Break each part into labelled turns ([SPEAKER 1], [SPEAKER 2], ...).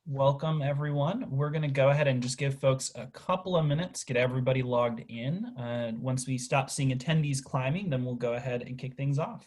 [SPEAKER 1] Welcome, everyone. We're going to go ahead and just give folks a couple of minutes, get everybody logged in. Once we stop seeing attendees climbing, then we'll go ahead and kick things off.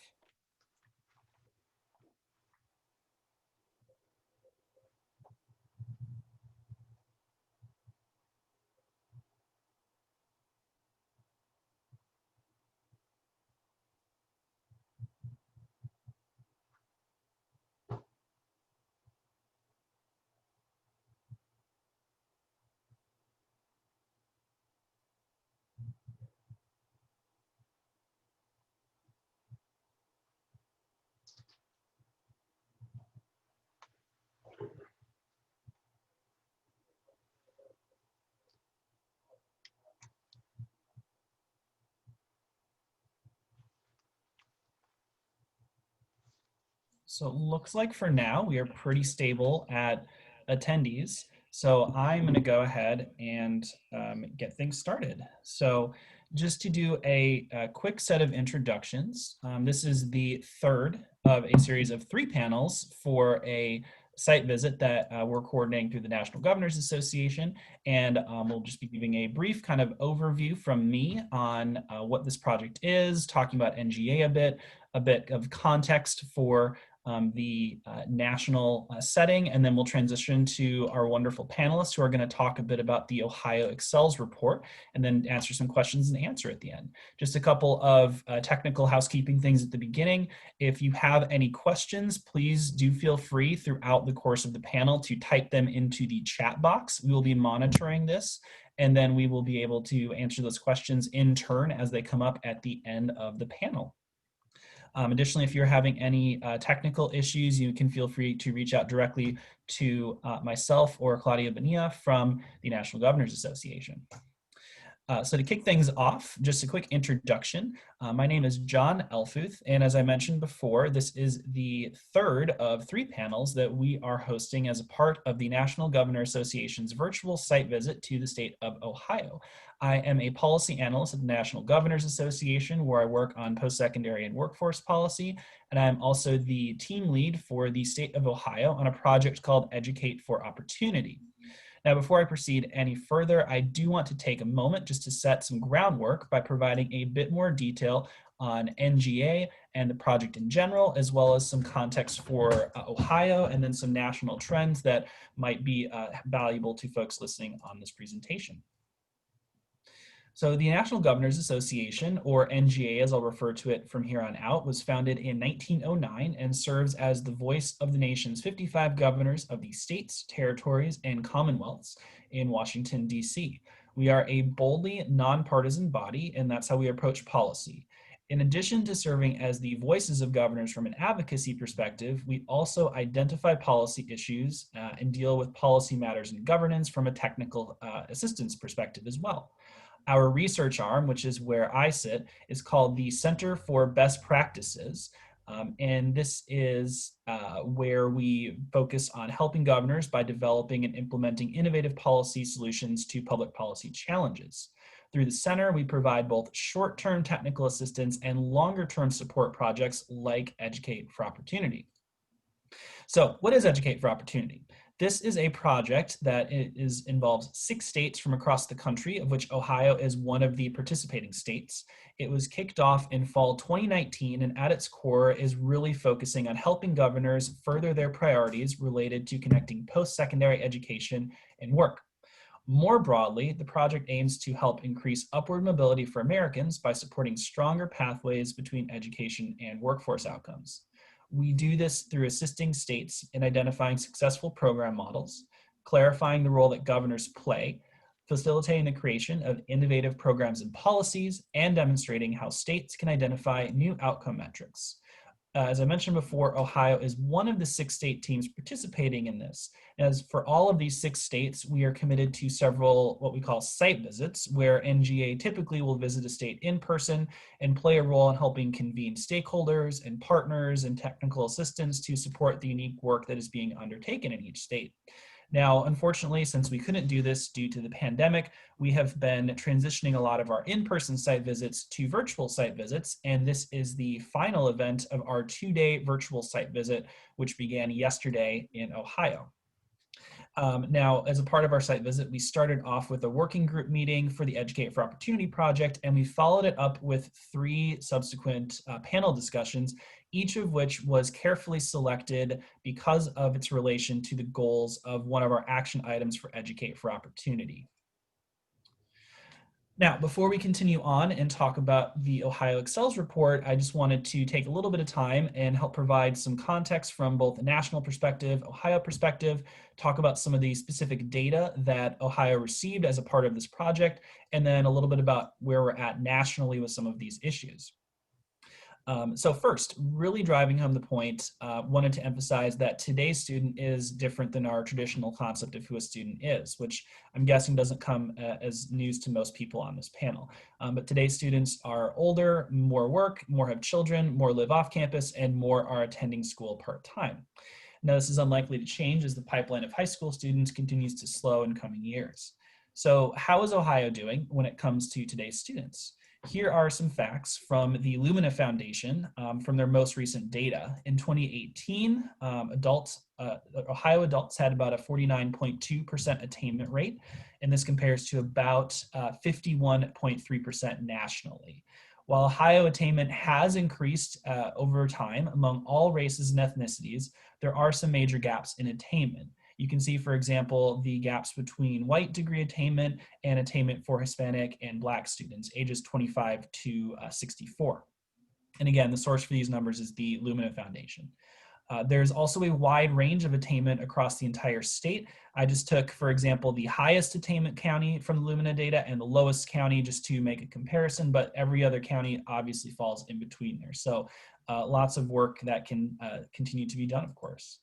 [SPEAKER 1] So it looks like for now, we are pretty stable at attendees. So I'm going to go ahead and get things started. So just to do a quick set of introductions, this is the third of a series of 3 panels for a site visit that we're coordinating through the National Governors Association. And we'll just be giving a brief kind of overview from me on what this project is, talking about NGA a bit of context for the national setting, and then we'll transition to our wonderful panelists who are going to talk a bit about the Ohio Excels report and then answer some questions and answer at the end. Just a couple of technical housekeeping things at the beginning. If you have any questions, please do feel free throughout the course of the panel to type them into the chat box. We will be monitoring this, and then we will be able to answer those questions in turn as they come up at the end of the panel. Additionally, if you're having any technical issues, you can feel free to reach out directly to myself or Claudia Bonilla from the National Governors Association. So to kick things off, just a quick introduction. My name is John Elfuth, and as I mentioned before, this is the third of 3 panels that we are hosting as a part of the National Governor Association's virtual site visit to the state of Ohio. I am a policy analyst at the National Governors Association, where I work on post-secondary and workforce policy, and I'm also the team lead for the state of Ohio on a project called Educate for Opportunity. Now, before I proceed any further, I do want to take a moment just to set some groundwork by providing a bit more detail on NGA and the project in general, as well as some context for Ohio and then some national trends that might be valuable to folks listening on this presentation. So the National Governors Association, or NGA as I'll refer to it from here on out, was founded in 1909 and serves as the voice of the nation's 55 governors of the states, territories, and commonwealths in Washington, D.C. We are a boldly nonpartisan body, and that's how we approach policy. In addition to serving as the voices of governors from an advocacy perspective, we also identify policy issues and deal with policy matters and governance from a technical assistance perspective as well. Our research arm, which is where I sit, is called the Center for Best Practices. And this is where we focus on helping governors by developing and implementing innovative policy solutions to public policy challenges. Through the center, we provide both short-term technical assistance and longer-term support projects like Educate for Opportunity. So what is Educate for Opportunity? This is a project that involves 6 states from across the country, of which Ohio is one of the participating states. It was kicked off in fall 2019, and at its core is really focusing on helping governors further their priorities related to connecting post-secondary education and work. More broadly, the project aims to help increase upward mobility for Americans by supporting stronger pathways between education and workforce outcomes. We do this through assisting states in identifying successful program models, clarifying the role that governors play, facilitating the creation of innovative programs and policies, and demonstrating how states can identify new outcome metrics. As I mentioned before, Ohio is one of the 6 state teams participating in this. As for all of these 6 states, we are committed to several what we call site visits, where NGA typically will visit a state in person and play a role in helping convene stakeholders and partners and technical assistance to support the unique work that is being undertaken in each state. Now, unfortunately, since we couldn't do this due to the pandemic, we have been transitioning a lot of our in-person site visits to virtual site visits, and this is the final event of our 2-day virtual site visit, which began yesterday in Ohio. Now, as a part of our site visit, we started off with a working group meeting for the Educate for Opportunity project, and we followed it up with 3 subsequent panel discussions, each of which was carefully selected because of its relation to the goals of one of our action items for Educate for Opportunity. Now, before we continue on and talk about the Ohio Excels report, I just wanted to take a little bit of time and help provide some context from both a national perspective, Ohio perspective, talk about some of the specific data that Ohio received as a part of this project, and then a little bit about where we're at nationally with some of these issues. So first, really driving home the point, wanted to emphasize that today's student is different than our traditional concept of who a student is, which I'm guessing doesn't come as news to most people on this panel. But today's students are older, more work, more have children, more live off campus, and more are attending school part-time. Now, this is unlikely to change as the pipeline of high school students continues to slow in coming years. So how is Ohio doing when it comes to today's students? Here are some facts from the Lumina Foundation from their most recent data. In 2018, Ohio adults had about a 49.2% attainment rate, and this compares to about 51.3% nationally. While Ohio attainment has increased over time among all races and ethnicities, there are some major gaps in attainment. You can see, for example, the gaps between white degree attainment and attainment for Hispanic and Black students, ages 25 to 64. And again, the source for these numbers is the Lumina Foundation. There's also a wide range of attainment across the entire state. I just took, for example, the highest attainment county from the Lumina data and the lowest county just to make a comparison, but every other county obviously falls in between there. So lots of work that can continue to be done, of course.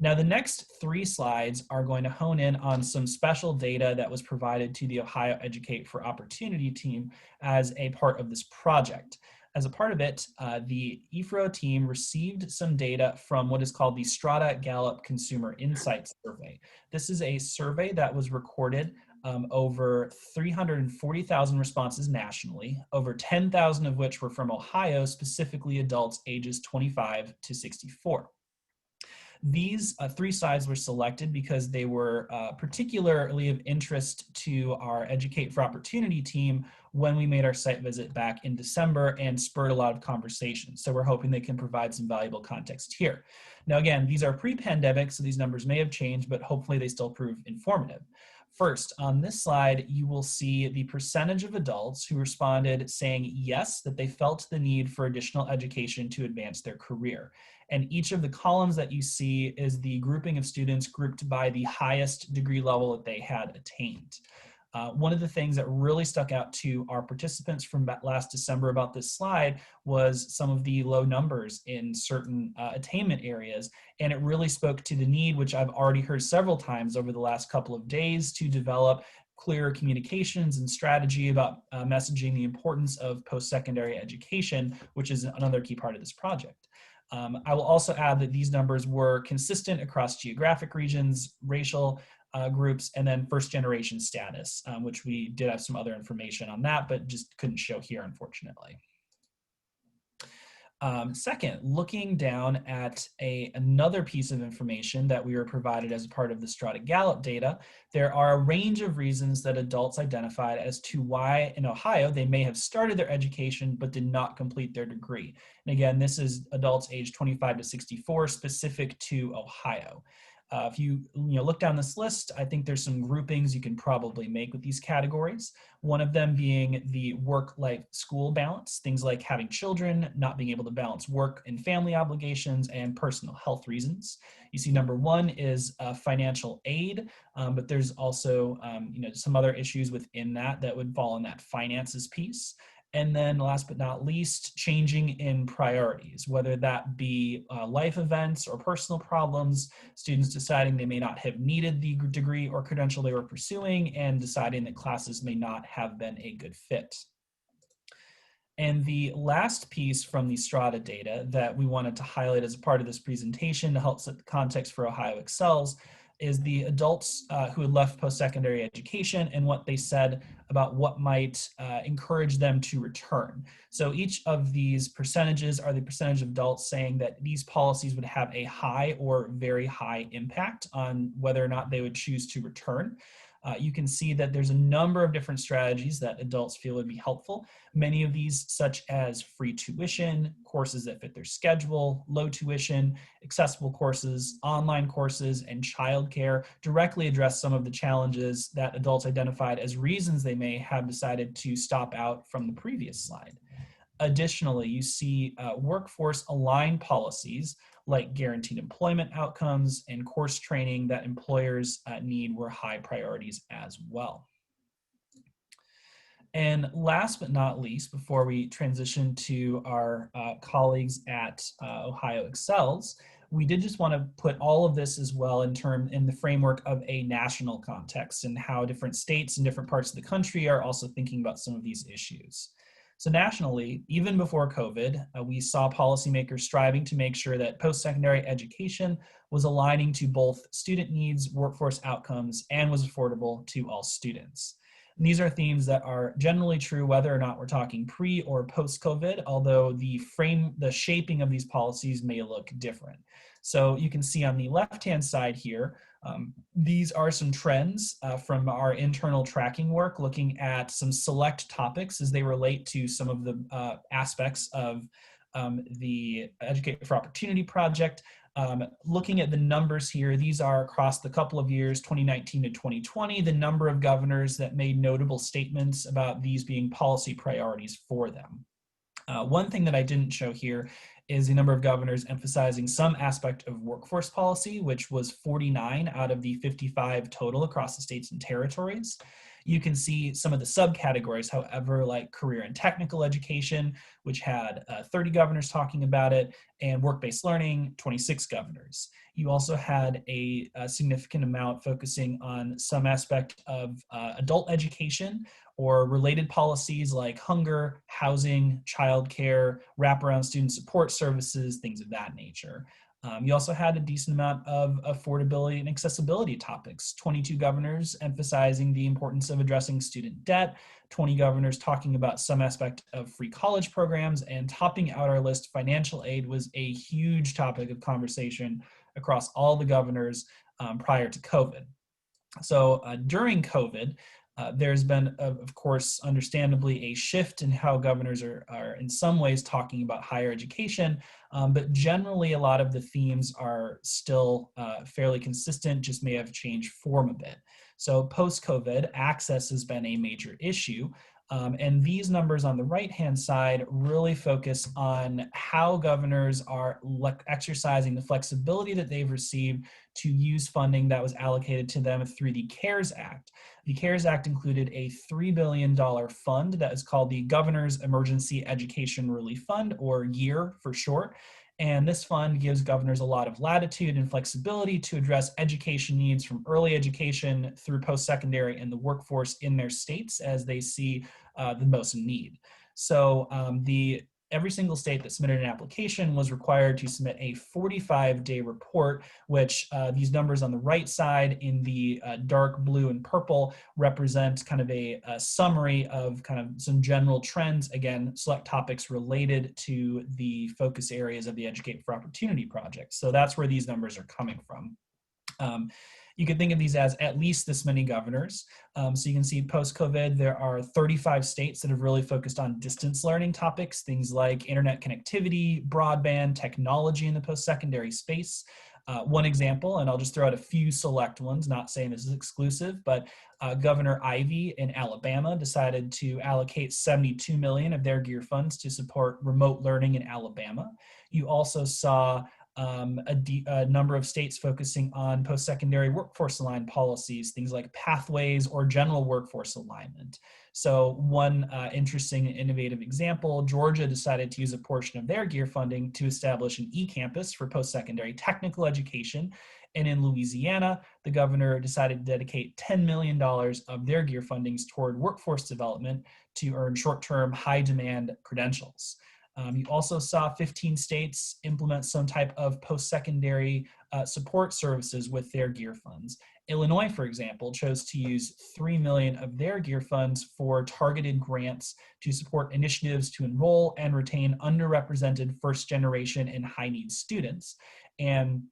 [SPEAKER 1] Now, the next 3 slides are going to hone in on some special data that was provided to the Ohio Educate for Opportunity team as a part of this project. As a part of it, the EFRO team received some data from what is called the Strata Gallup Consumer Insights Survey. This is a survey that was recorded over 340,000 responses nationally, over 10,000 of which were from Ohio, specifically adults ages 25 to 64. These 3 slides were selected because they were particularly of interest to our Educate for Opportunity team when we made our site visit back in December and spurred a lot of conversations. So we're hoping they can provide some valuable context here. Now, again, these are pre-pandemic, so these numbers may have changed, but hopefully they still prove informative. First, on this slide, you will see the percentage of adults who responded saying yes, that they felt the need for additional education to advance their career. And each of the columns that you see is the grouping of students grouped by the highest degree level that they had attained. One of the things that really stuck out to our participants from last December about this slide was some of the low numbers in certain attainment areas. And it really spoke to the need, which I've already heard several times over the last couple of days, to develop clearer communications and strategy about messaging the importance of post-secondary education, which is another key part of this project. I will also add that these numbers were consistent across geographic regions, racial groups, and then first generation status, which we did have some other information on that, but just couldn't show here, unfortunately. Second, looking down at another piece of information that we were provided as part of the Strata Gallup data, there are a range of reasons that adults identified as to why in Ohio they may have started their education but did not complete their degree. And again, this is adults aged 25 to 64 specific to Ohio. If you look down this list, I think there's some groupings you can probably make with these categories. One of them being the work-life-school balance, things like having children, not being able to balance work and family obligations, and personal health reasons. You see number 1 is financial aid, but there's also some other issues within that would fall in that finances piece. And then last but not least, changing in priorities, whether that be life events or personal problems, students deciding they may not have needed the degree or credential they were pursuing, and deciding that classes may not have been a good fit. And the last piece from the Strata data that we wanted to highlight as a part of this presentation to help set the context for Ohio Excels is the adults who had left post-secondary education and what they said about what might encourage them to return. So each of these percentages are the percentage of adults saying that these policies would have a high or very high impact on whether or not they would choose to return. You can see that there's a number of different strategies that adults feel would be helpful. Many of these, such as free tuition, courses that fit their schedule, low tuition, accessible courses, online courses, and childcare, directly address some of the challenges that adults identified as reasons they may have decided to stop out from the previous slide. Additionally, you see workforce aligned policies like guaranteed employment outcomes and course training that employers need were high priorities as well. And last but not least, before we transition to our colleagues at Ohio Excels, we did just want to put all of this as well in the framework of a national context and how different states and different parts of the country are also thinking about some of these issues. So nationally, even before COVID, we saw policymakers striving to make sure that post-secondary education was aligning to both student needs, workforce outcomes, and was affordable to all students. And these are themes that are generally true whether or not we're talking pre or post-COVID, although the shaping of these policies may look different. So you can see on the left-hand side here, these are some trends from our internal tracking work, looking at some select topics as they relate to some of the aspects of the Educate for Opportunity project. Looking at the numbers here, these are across the couple of years, 2019 to 2020, the number of governors that made notable statements about these being policy priorities for them. One thing that I didn't show here is the number of governors emphasizing some aspect of workforce policy, which was 49 out of the 55 total across the states and territories. You can see some of the subcategories, however, like career and technical education, which had 30 governors talking about it, and work-based learning, 26 governors. You also had a significant amount focusing on some aspect of adult education or related policies like hunger, housing, childcare, wraparound student support services, things of that nature. You also had a decent amount of affordability and accessibility topics, 22 governors emphasizing the importance of addressing student debt, 20 governors talking about some aspect of free college programs, and topping out our list, financial aid was a huge topic of conversation across all the governors prior to COVID. So during COVID, there's been, of course, understandably a shift in how governors are in some ways talking about higher education, but generally a lot of the themes are still fairly consistent, just may have changed form a bit. So post-COVID, access has been a major issue. And these numbers on the right-hand side really focus on how governors are exercising the flexibility that they've received to use funding that was allocated to them through the CARES Act. The CARES Act included a $3 billion fund that is called the Governor's Emergency Education Relief Fund, or GEER for short. And this fund gives governors a lot of latitude and flexibility to address education needs from early education through post-secondary and the workforce in their states as they see the most need. So every single state that submitted an application was required to submit a 45-day report, which these numbers on the right side in the dark blue and purple represent kind of a summary of kind of some general trends, again, select topics related to the focus areas of the Educate for Opportunity project. So that's where these numbers are coming from. You can think of these as at least this many governors. So you can see post-COVID, there are 35 states that have really focused on distance learning topics, things like internet connectivity, broadband, technology in the post-secondary space. One example, and I'll just throw out a few select ones, not saying this is exclusive, but Governor Ivey in Alabama decided to allocate $72 million of their GEER funds to support remote learning in Alabama. You also saw a number of states focusing on post-secondary workforce aligned policies, things like pathways or general workforce alignment. So one interesting and innovative example, Georgia decided to use a portion of their GEER funding to establish an e-campus for post-secondary technical education. And in Louisiana, the governor decided to dedicate $10 million of their GEER fundings toward workforce development to earn short-term, high-demand credentials. You also saw 15 states implement some type of post-secondary support services with their GEAR funds. Illinois, for example, chose to use $3 million of their GEAR funds for targeted grants to support initiatives to enroll and retain underrepresented first-generation and high-need students. And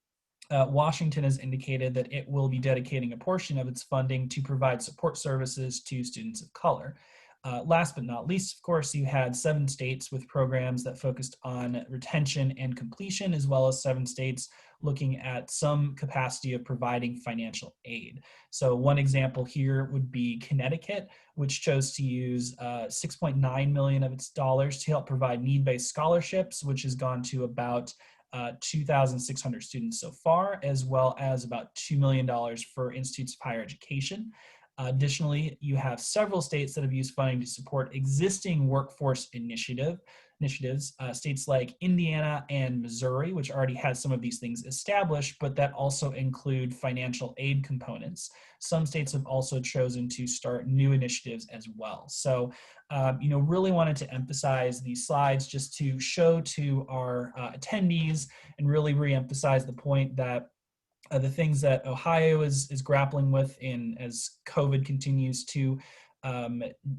[SPEAKER 1] Washington has indicated that it will be dedicating a portion of its funding to provide support services to students of color. Last but not least, of course, you had 7 states with programs that focused on retention and completion, as well as 7 states looking at some capacity of providing financial aid. So one example here would be Connecticut, which chose to use $6.9 million of its dollars to help provide need-based scholarships, which has gone to about 2,600 students so far, as well as about $2 million for institutes of higher education. Additionally, you have several states that have used funding to support existing workforce initiatives. States like Indiana and Missouri, which already has some of these things established, but that also include financial aid components. Some states have also chosen to start new initiatives as well. So, really wanted to emphasize these slides just to show to our attendees and really re-emphasize the point that the things that Ohio is grappling with as COVID continues to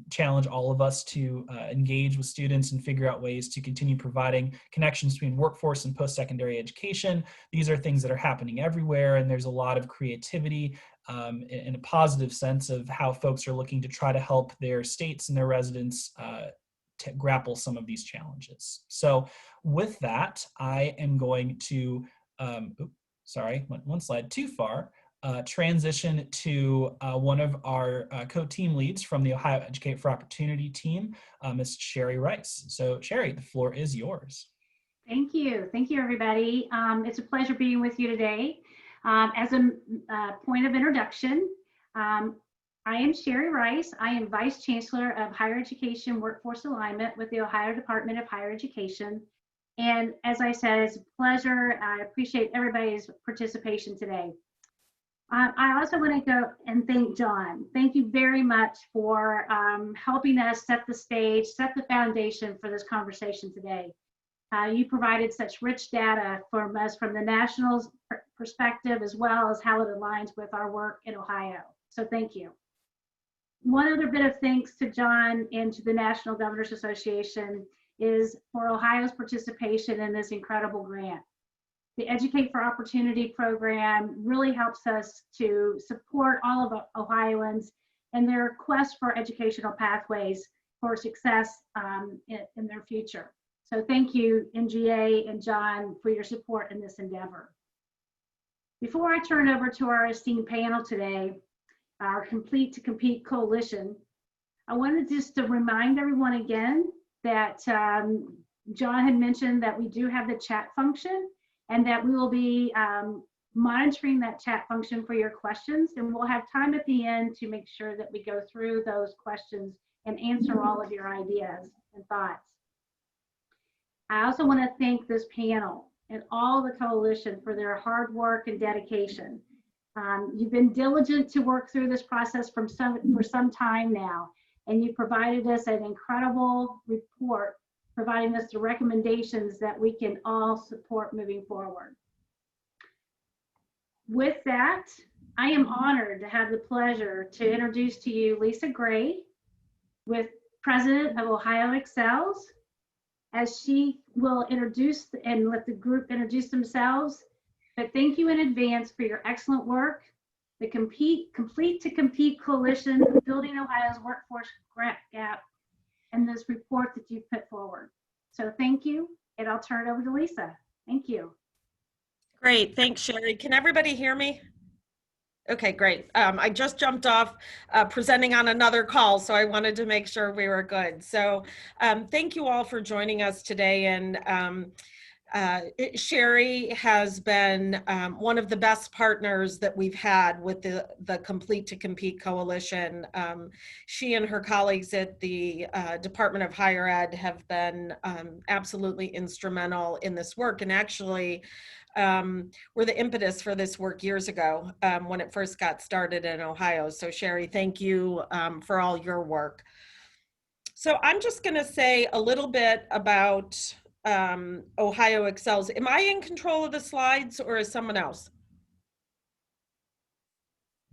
[SPEAKER 1] challenge all of us to engage with students and figure out ways to continue providing connections between workforce and post-secondary education. These are things that are happening everywhere, and there's a lot of creativity in a positive sense of how folks are looking to try to help their states and their residents to grapple some of these challenges. So with that, I am going to went one slide too far, transition to one of our co-team leads from the Ohio Educate for Opportunity team, Ms. Sherry Rice. So Sherry, the floor is yours.
[SPEAKER 2] Thank you. Thank you, everybody. It's a pleasure being with you today. As a point of introduction, I am Sherry Rice. I am Vice Chancellor of Higher Education Workforce Alignment with the Ohio Department of Higher Education. And as I said, it's a pleasure. I appreciate everybody's participation today. I also want to go and thank John. Thank you very much for helping us set the stage, set the foundation for this conversation today. You provided such rich data from us from the national perspective, as well as how it aligns with our work in Ohio. So thank you. One other bit of thanks to John and to the National Governors Association is for Ohio's participation in this incredible grant. The Educate for Opportunity program really helps us to support all of Ohioans in their quest for educational pathways for success in their future. So thank you, NGA and John, for your support in this endeavor. Before I turn over to our esteemed panel today, our Complete to Compete Coalition, I wanted just to remind everyone again that John had mentioned that we do have the chat function and that we will be monitoring that chat function for your questions, and we'll have time at the end to make sure that we go through those questions and answer all of your ideas and thoughts. I also want to thank this panel and all the coalition for their hard work and dedication. You've been diligent to work through this process for some time now, and you provided us an incredible report, providing us the recommendations that we can all support moving forward. With that, I am honored to have the pleasure to introduce to you Lisa Gray, President of Ohio Excels, as she will introduce and let the group introduce themselves. But thank you in advance for your excellent work. The Complete to Compete Coalition, Building Ohio's Workforce Gap, and this report that you've put forward. So thank you, and I'll turn it over to Lisa. Thank you.
[SPEAKER 3] Great, thanks, Sherry. Can everybody hear me? Okay, great. I just jumped off presenting on another call, so I wanted to make sure we were good. So thank you all for joining us today. And Sherry has been one of the best partners that we've had with the Complete to Compete Coalition. She and her colleagues at the Department of Higher Ed have been absolutely instrumental in this work, and actually were the impetus for this work years ago when it first got started in Ohio. So Sherry, thank you for all your work. So I'm just going to say a little bit about Ohio Excels. Am I in control of the slides or is someone else?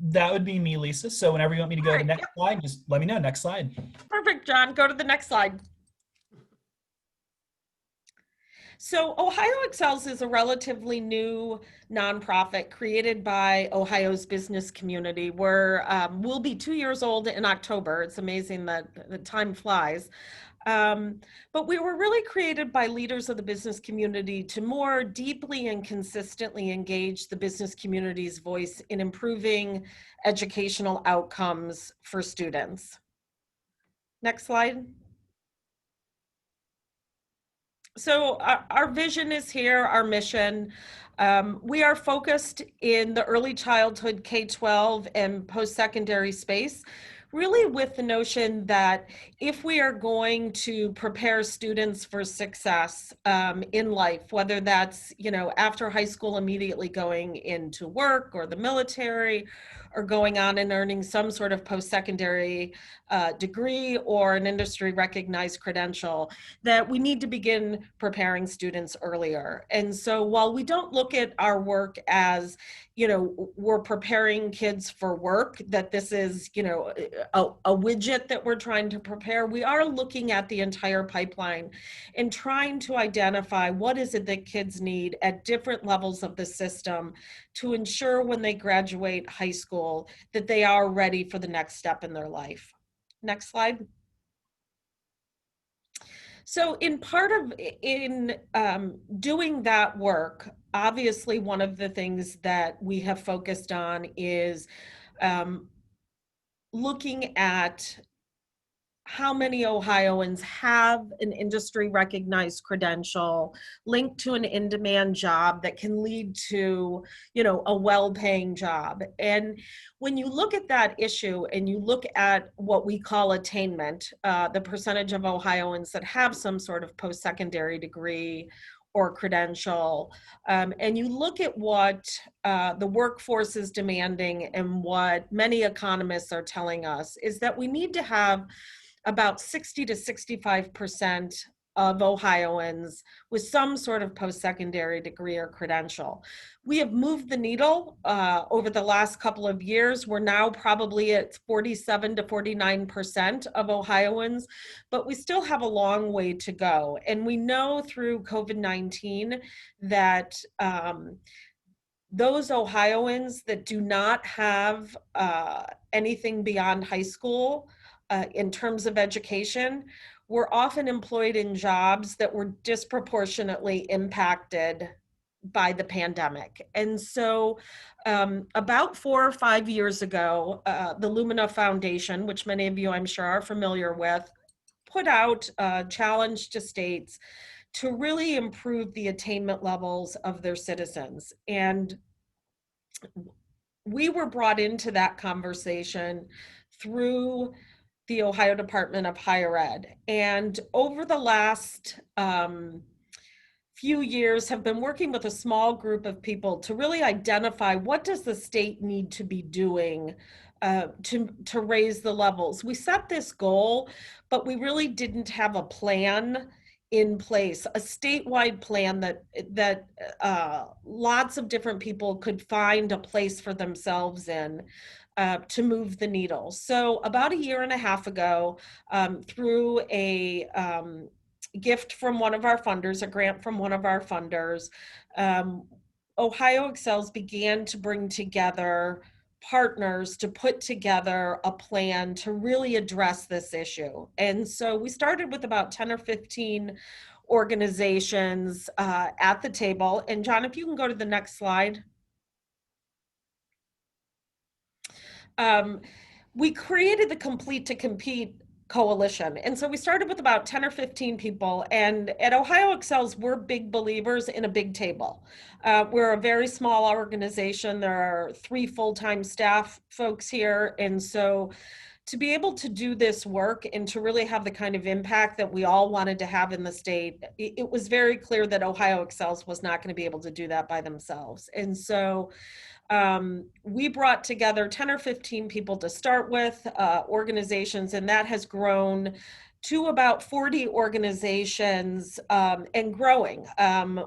[SPEAKER 1] That would be me, Lisa. So whenever you want me to go
[SPEAKER 3] All
[SPEAKER 1] to the
[SPEAKER 3] right,
[SPEAKER 1] next
[SPEAKER 3] yep,
[SPEAKER 1] slide, just let me know. Next slide.
[SPEAKER 3] perfect, John. Go to the next slide. So Ohio Excels is a relatively new nonprofit created by Ohio's business community. We'll be 2 years old in October. It's amazing that the time flies. But we were really created by leaders of the business community to more deeply and consistently engage the business community's voice in improving educational outcomes for students. Next slide. So our vision is here, our mission. We are focused in the early childhood K-12 and post-secondary space, really with the notion that if we are going to prepare students for success in life, whether that's, after high school, immediately going into work or the military, or going on and earning some sort of post-secondary degree or an industry recognized credential, that we need to begin preparing students earlier. And so while we don't look at our work as, we're preparing kids for work, that this is, a widget that we're trying to prepare, we are looking at the entire pipeline and trying to identify what is it that kids need at different levels of the system to ensure when they graduate high school that they are ready for the next step in their life. Next slide. So in doing that work, obviously one of the things that we have focused on is looking at how many Ohioans have an industry recognized credential linked to an in-demand job that can lead to, a well-paying job. And when you look at that issue and you look at what we call attainment, the percentage of Ohioans that have some sort of post-secondary degree or credential, and you look at what the workforce is demanding and what many economists are telling us, is that we need to have about 60 to 65% of Ohioans with some sort of post-secondary degree or credential. We have moved the needle over the last couple of years. We're now probably at 47 to 49% of Ohioans, but we still have a long way to go. And we know through COVID-19 that those Ohioans that do not have anything beyond high school in terms of education were often employed in jobs that were disproportionately impacted by the pandemic. And so about 4 or 5 years ago, the Lumina Foundation, which many of you I'm sure are familiar with, put out a challenge to states to really improve the attainment levels of their citizens. And we were brought into that conversation through the Ohio Department of Higher Ed. And over the last few years have been working with a small group of people to really identify what does the state need to be doing to raise the levels. We set this goal, but we really didn't have a plan in place, a statewide plan that lots of different people could find a place for themselves in to move the needle. So about 1.5 years ago, through a gift from one of our funders, a grant from one of our funders, Ohio Excels began to bring together partners to put together a plan to really address this issue. And so we started with about 10 or 15 organizations at the table. And John, if you can go to the next slide. We created the Complete to Compete coalition. And so we started with about 10 or 15 people. And at Ohio Excels, we're big believers in a big table. We're a very small organization. There are 3 full-time staff folks here. And so to be able to do this work and to really have the kind of impact that we all wanted to have in the state, it was very clear that Ohio Excels was not going to be able to do that by themselves. And so we brought together 10 or 15 people to start with, organizations, and that has grown to about 40 organizations and growing.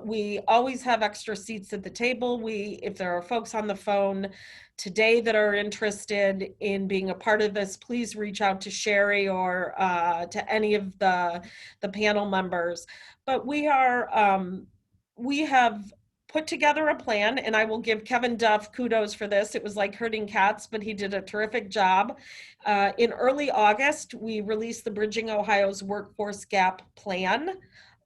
[SPEAKER 3] We always have extra seats at the table. If there are folks on the phone today that are interested in being a part of this, please reach out to Sherry or to any of the panel members. But we have put together a plan, and I will give Kevin Duff kudos for this. It was like herding cats, but he did a terrific job. In early August, we released the Bridging Ohio's Workforce Gap Plan.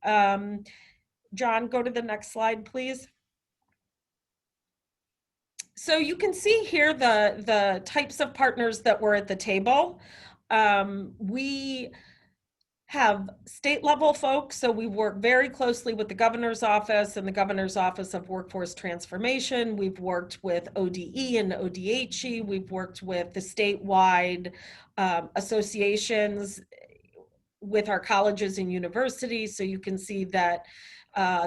[SPEAKER 3] John, go to the next slide, please. So you can see here the types of partners that were at the table. We have state level folks, so we work very closely with the governor's office and the governor's office of workforce transformation. We've worked with ODE and ODHE. We've worked with the statewide associations with our colleges and universities. So you can see that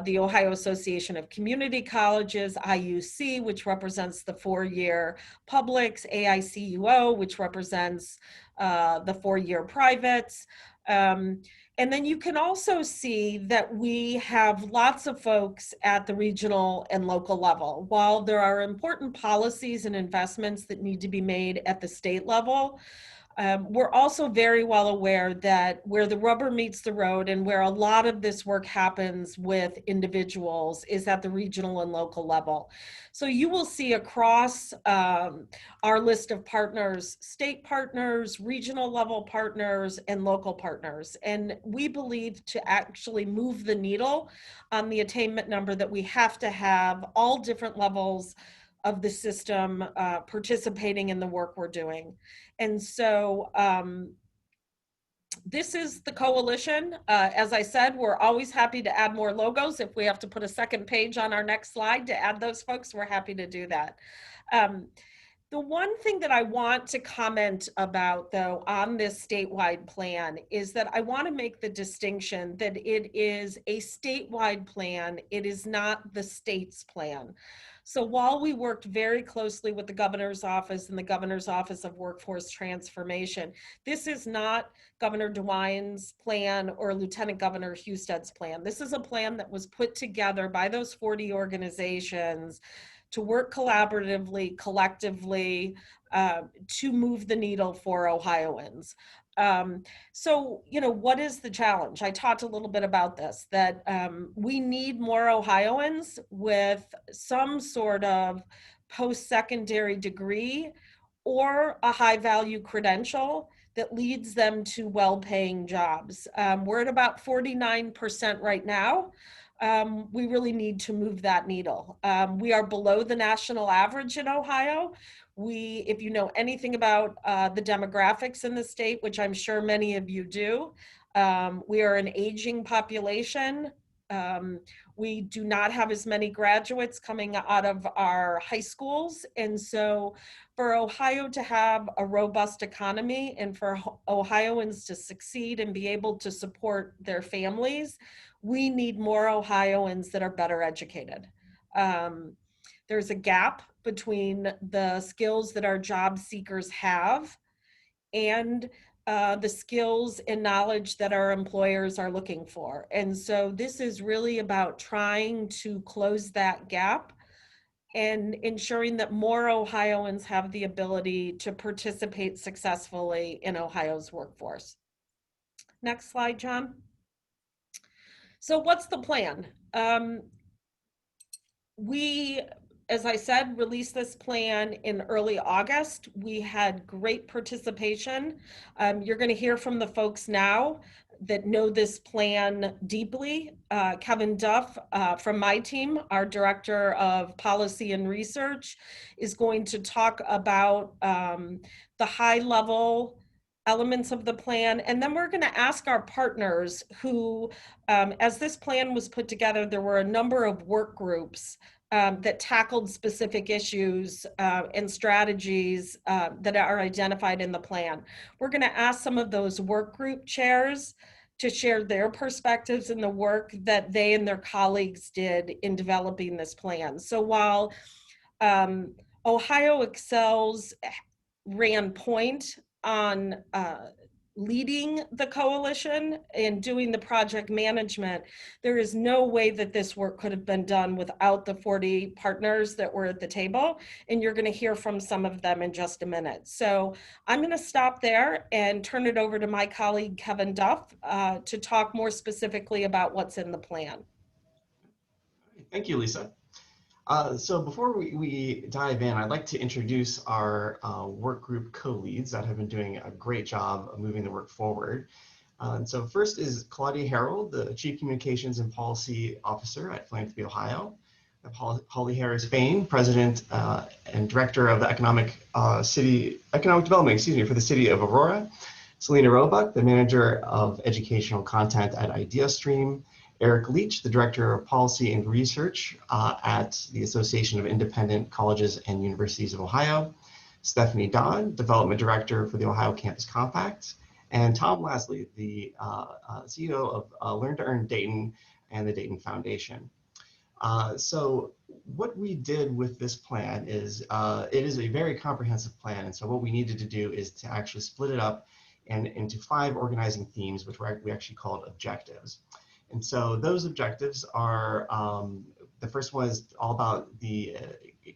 [SPEAKER 3] the Ohio Association of Community Colleges, IUC, which represents the four-year publics, AICUO, which represents the four-year privates. And then you can also see that we have lots of folks at the regional and local level. While there are important policies and investments that need to be made at the state level, we're also very well aware that where the rubber meets the road and where a lot of this work happens with individuals is at the regional and local level. So you will see across our list of partners, state partners, regional level partners, and local partners. And we believe to actually move the needle on the attainment number that we have to have all different levels of the system participating in the work we're doing. And so this is the coalition. As I said, we're always happy to add more logos. If we have to put a second page on our next slide to add those folks, we're happy to do that. The one thing that I want to comment about, though, on this statewide plan is that I want to make the distinction that it is a statewide plan. It is not the state's plan. So while we worked very closely with the governor's office and the governor's office of workforce transformation, this is not Governor DeWine's plan or Lieutenant Governor Husted's plan. This is a plan that was put together by those 40 organizations to work collaboratively, collectively, to move the needle for Ohioans. So, you know, what is the challenge? I talked a little bit about this, that we need more Ohioans with some sort of post-secondary degree or a high-value credential that leads them to well-paying jobs. We're at about 49% right now. We really need to move that needle. We are below the national average in Ohio. If you know anything about the demographics in the state, which I'm sure many of you do, we are an aging population. We do not have as many graduates coming out of our high schools. And so for Ohio to have a robust economy and for Ohioans to succeed and be able to support their families, we need more Ohioans that are better educated. There's a gap between the skills that our job seekers have and the skills and knowledge that our employers are looking for. And so this is really about trying to close that gap and ensuring that more Ohioans have the ability to participate successfully in Ohio's workforce. Next slide, John. So what's the plan? We, as I said, released this plan in early August. We had great participation. You're going to hear from the folks now that know this plan deeply. Kevin Duff from my team, our Director of Policy and Research, is going to talk about the high-level elements of the plan. And then we're going to ask our partners who, as this plan was put together, there were a number of work groups that tackled specific issues and strategies that are identified in the plan. We're going to ask some of those work group chairs to share their perspectives in the work that they and their colleagues did in developing this plan. So while Ohio Excels ran point on leading the coalition and doing the project management, there is no way that this work could have been done without the 40 partners that were at the table. And you're going to hear from some of them in just a minute. So I'm going to stop there and turn it over to my colleague, Kevin Duff, to talk more specifically about what's in the plan.
[SPEAKER 4] Thank you, Lisa. So before we dive in, I'd like to introduce our work group co-leads that have been doing a great job of moving the work forward. And so first is Claudia Harrell, the Chief Communications and Policy Officer at Philanthropy Ohio. Holly Harris Bain, President and Director of the Economic Development, for the City of Aurora. Selena Roebuck, the Manager of Educational Content at IdeaStream. Eric Leach, the Director of Policy and Research at the Association of Independent Colleges and Universities of Ohio. Stephanie Dodd, Development Director for the Ohio Campus Compact. And Tom Lasley, the CEO of Learn to Earn Dayton and the Dayton Foundation. So what we did with this plan is, it is a very comprehensive plan. And so what we needed to do is to actually split it up into 5 organizing themes, which we actually called objectives. And so those objectives are, the first one is all about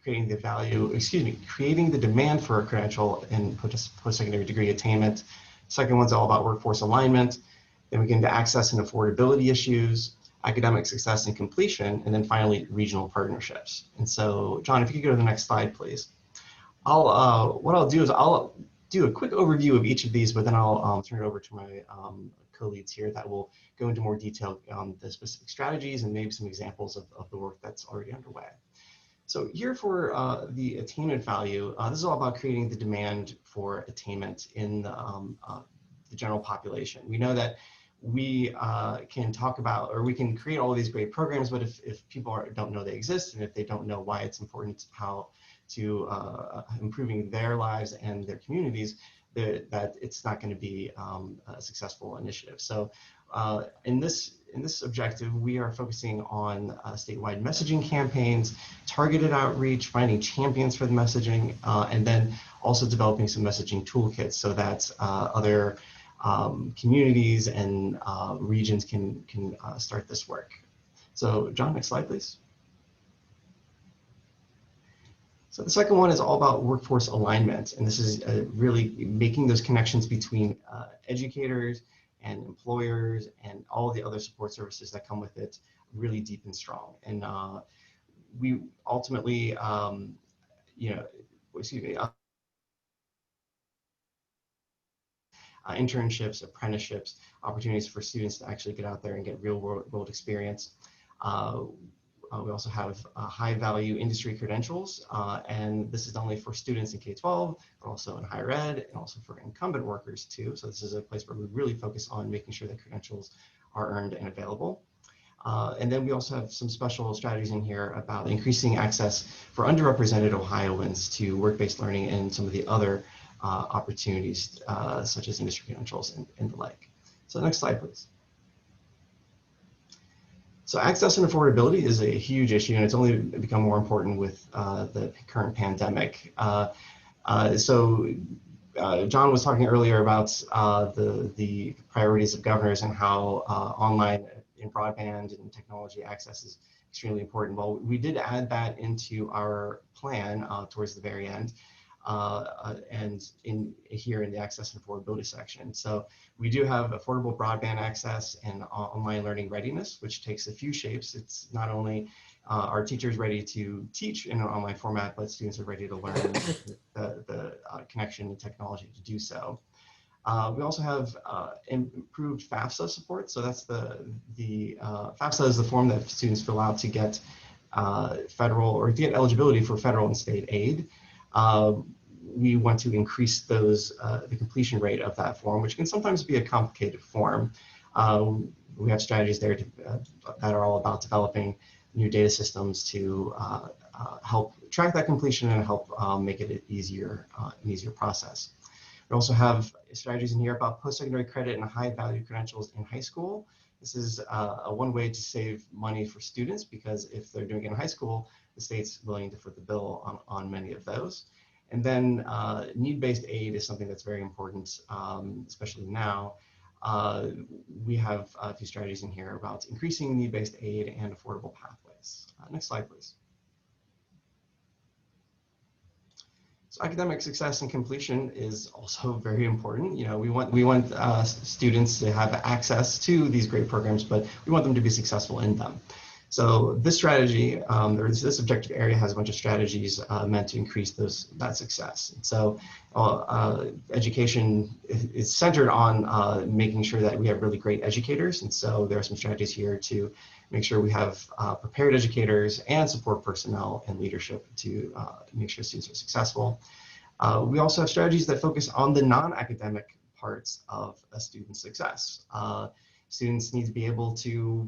[SPEAKER 4] creating the demand for a credential in post-secondary degree attainment. Second one's all about workforce alignment. Then we get into access and affordability issues, academic success and completion, and then finally regional partnerships. And so, John, if you could go to the next slide, please. What I'll do is I'll do a quick overview of each of these, but then I'll turn it over to my co-leads here that will go into more detail on the specific strategies and maybe some examples of the work that's already underway. So here for the attainment value, this is all about creating the demand for attainment in the general population. We know that we can talk about, or we can create all of these great programs, but if people don't know they exist, and if they don't know why it's important, how to improving their lives and their communities, that it's not going to be a successful initiative. So in this objective, we are focusing on statewide messaging campaigns, targeted outreach, finding champions for the messaging, and then also developing some messaging toolkits so that other communities and regions can start this work. So John, next slide, please. So the second one is all about workforce alignment, and this is really making those connections between educators and employers and all the other support services that come with it really deep and strong. And we ultimately, internships, apprenticeships, opportunities for students to actually get out there and get real world experience. We also have high value industry credentials, and this is not only for students in K-12, but also in higher ed and also for incumbent workers too. So this is a place where we really focus on making sure that credentials are earned and available. And then we also have some special strategies in here about increasing access for underrepresented Ohioans to work-based learning and some of the other opportunities such as industry credentials and the like. So next slide, please. So access and affordability is a huge issue, and it's only become more important with the current pandemic. John was talking earlier about the priorities of governors and how online and broadband and technology access is extremely important. Well, we did add that into our plan towards the very end. And here in the access and affordability section. So we do have affordable broadband access and online learning readiness, which takes a few shapes. It's not only are teachers ready to teach in an online format, but students are ready to learn the connection and technology to do so. We also have improved FAFSA support. So that's the FAFSA is the form that students fill out to get federal or to get eligibility for federal and state aid. We want to increase the completion rate of that form, which can sometimes be a complicated form. We have strategies there that are all about developing new data systems to help track that completion and help make it an easier process. We also have strategies in here about post-secondary credit and high-value credentials in high school. This is one way to save money for students, because if they're doing it in high school, the state's willing to foot the bill on many of those. And then need-based aid is something that's very important, especially now. We have a few strategies in here about increasing need-based aid and affordable pathways. Next slide, please. So academic success and completion is also very important. You know, we want students to have access to these great programs, but we want them to be successful in them. So this strategy, or this objective area, has a bunch of strategies meant to increase that success. And so education is centered on making sure that we have really great educators. And so there are some strategies here to make sure we have prepared educators and support personnel and leadership to make sure students are successful. We also have strategies that focus on the non-academic parts of a student's success. Students need to be able to,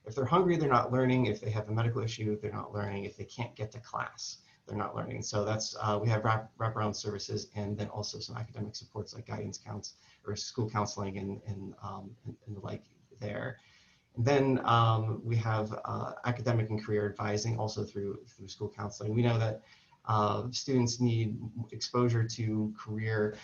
[SPEAKER 4] if they're hungry, they're not learning. If they have a medical issue, they're not learning. If they can't get to class, they're not learning. So that's, we have wraparound services, and then also some academic supports like guidance counts or school counseling and the like there. And then we have academic and career advising also through school counseling. We know that students need exposure to career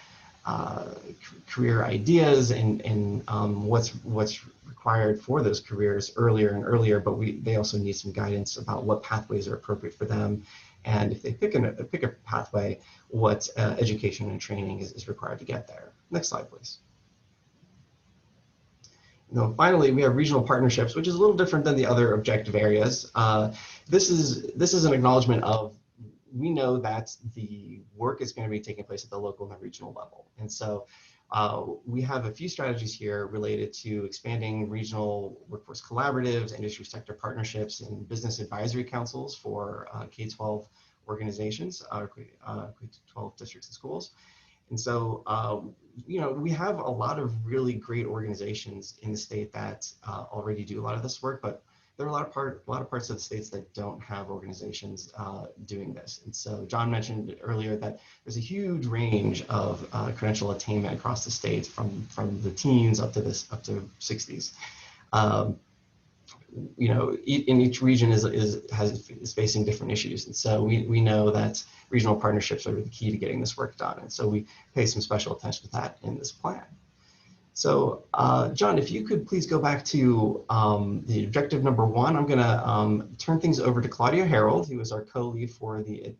[SPEAKER 4] ideas and what's required for those careers earlier and earlier, but they also need some guidance about what pathways are appropriate for them, and if they pick a pathway, what education and training is required to get there. Next slide, please. And then finally, we have regional partnerships, which is a little different than the other objective areas. This is an acknowledgement of, we know that the work is going to be taking place at the local and regional level. And so we have a few strategies here related to expanding regional workforce collaboratives, industry sector partnerships, and business advisory councils for K-12 organizations, K-12 districts and schools. And so, you know, we have a lot of really great organizations in the state that already do a lot of this work, but there are a lot of parts of the states that don't have organizations doing this. And so John mentioned earlier that there's a huge range of credential attainment across the state, from the teens up to 60s. You know, in each region is facing different issues, and so we know that regional partnerships are the key to getting this work done, and so we pay some special attention to that in this plan. So, John, if you could please go back to the objective number 1, I'm going to turn things over to Claudia Harold, who is our co-lead for the.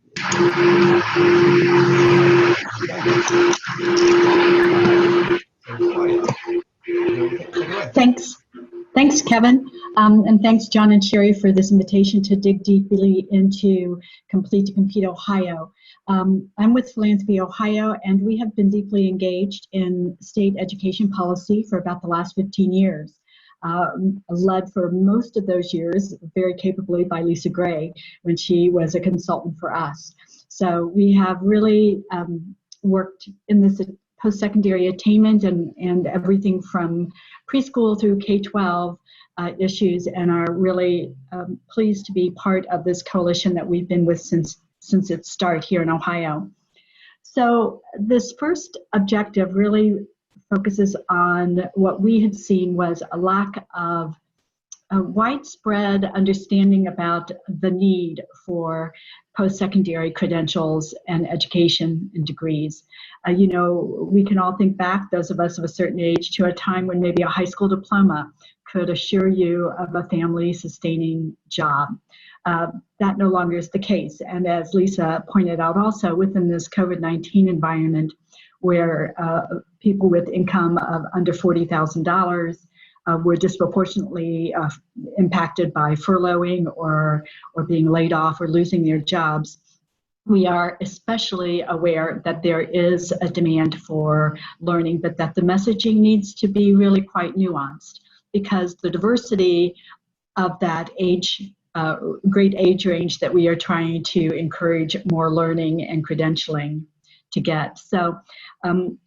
[SPEAKER 5] Thanks, Kevin, and thanks, John and Sherry, for this invitation to dig deeply into Complete to Compete Ohio. I'm with Philanthropy Ohio, and we have been deeply engaged in state education policy for about the last 15 years. Led for most of those years very capably by Lisa Gray when she was a consultant for us. So we have really worked in this post-secondary attainment and everything from preschool through K-12 issues, and are really pleased to be part of this coalition that we've been with since its start here in Ohio. So this first objective really focuses on what we had seen was a lack of a widespread understanding about the need for post-secondary credentials and education and degrees. You know, we can all think back, those of us of a certain age, to a time when maybe a high school diploma could assure you of a family-sustaining job. That no longer is the case. And as Lisa pointed out also, within this COVID-19 environment, where people with income of under $40,000 were disproportionately impacted by furloughing or being laid off or losing their jobs, we are especially aware that there is a demand for learning, but that the messaging needs to be really quite nuanced, because the diversity of that great age range that we are trying to encourage more learning and credentialing to get. So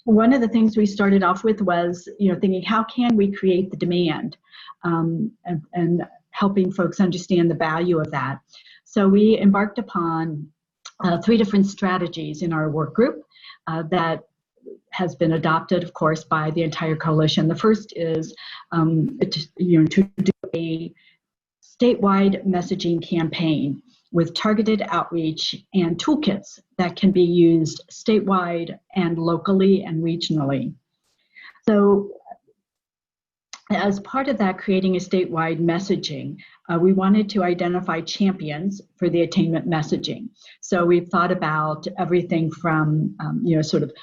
[SPEAKER 5] one of the things we started off with was, thinking, how can we create the demand, and helping folks understand the value of that. So we embarked upon 3 different strategies in our work group that has been adopted, of course, by the entire coalition. The first is to do a statewide messaging campaign with targeted outreach and toolkits that can be used statewide and locally and regionally. So as part of that, creating a statewide messaging, we wanted to identify champions for the attainment messaging. So we've thought about everything from, sort of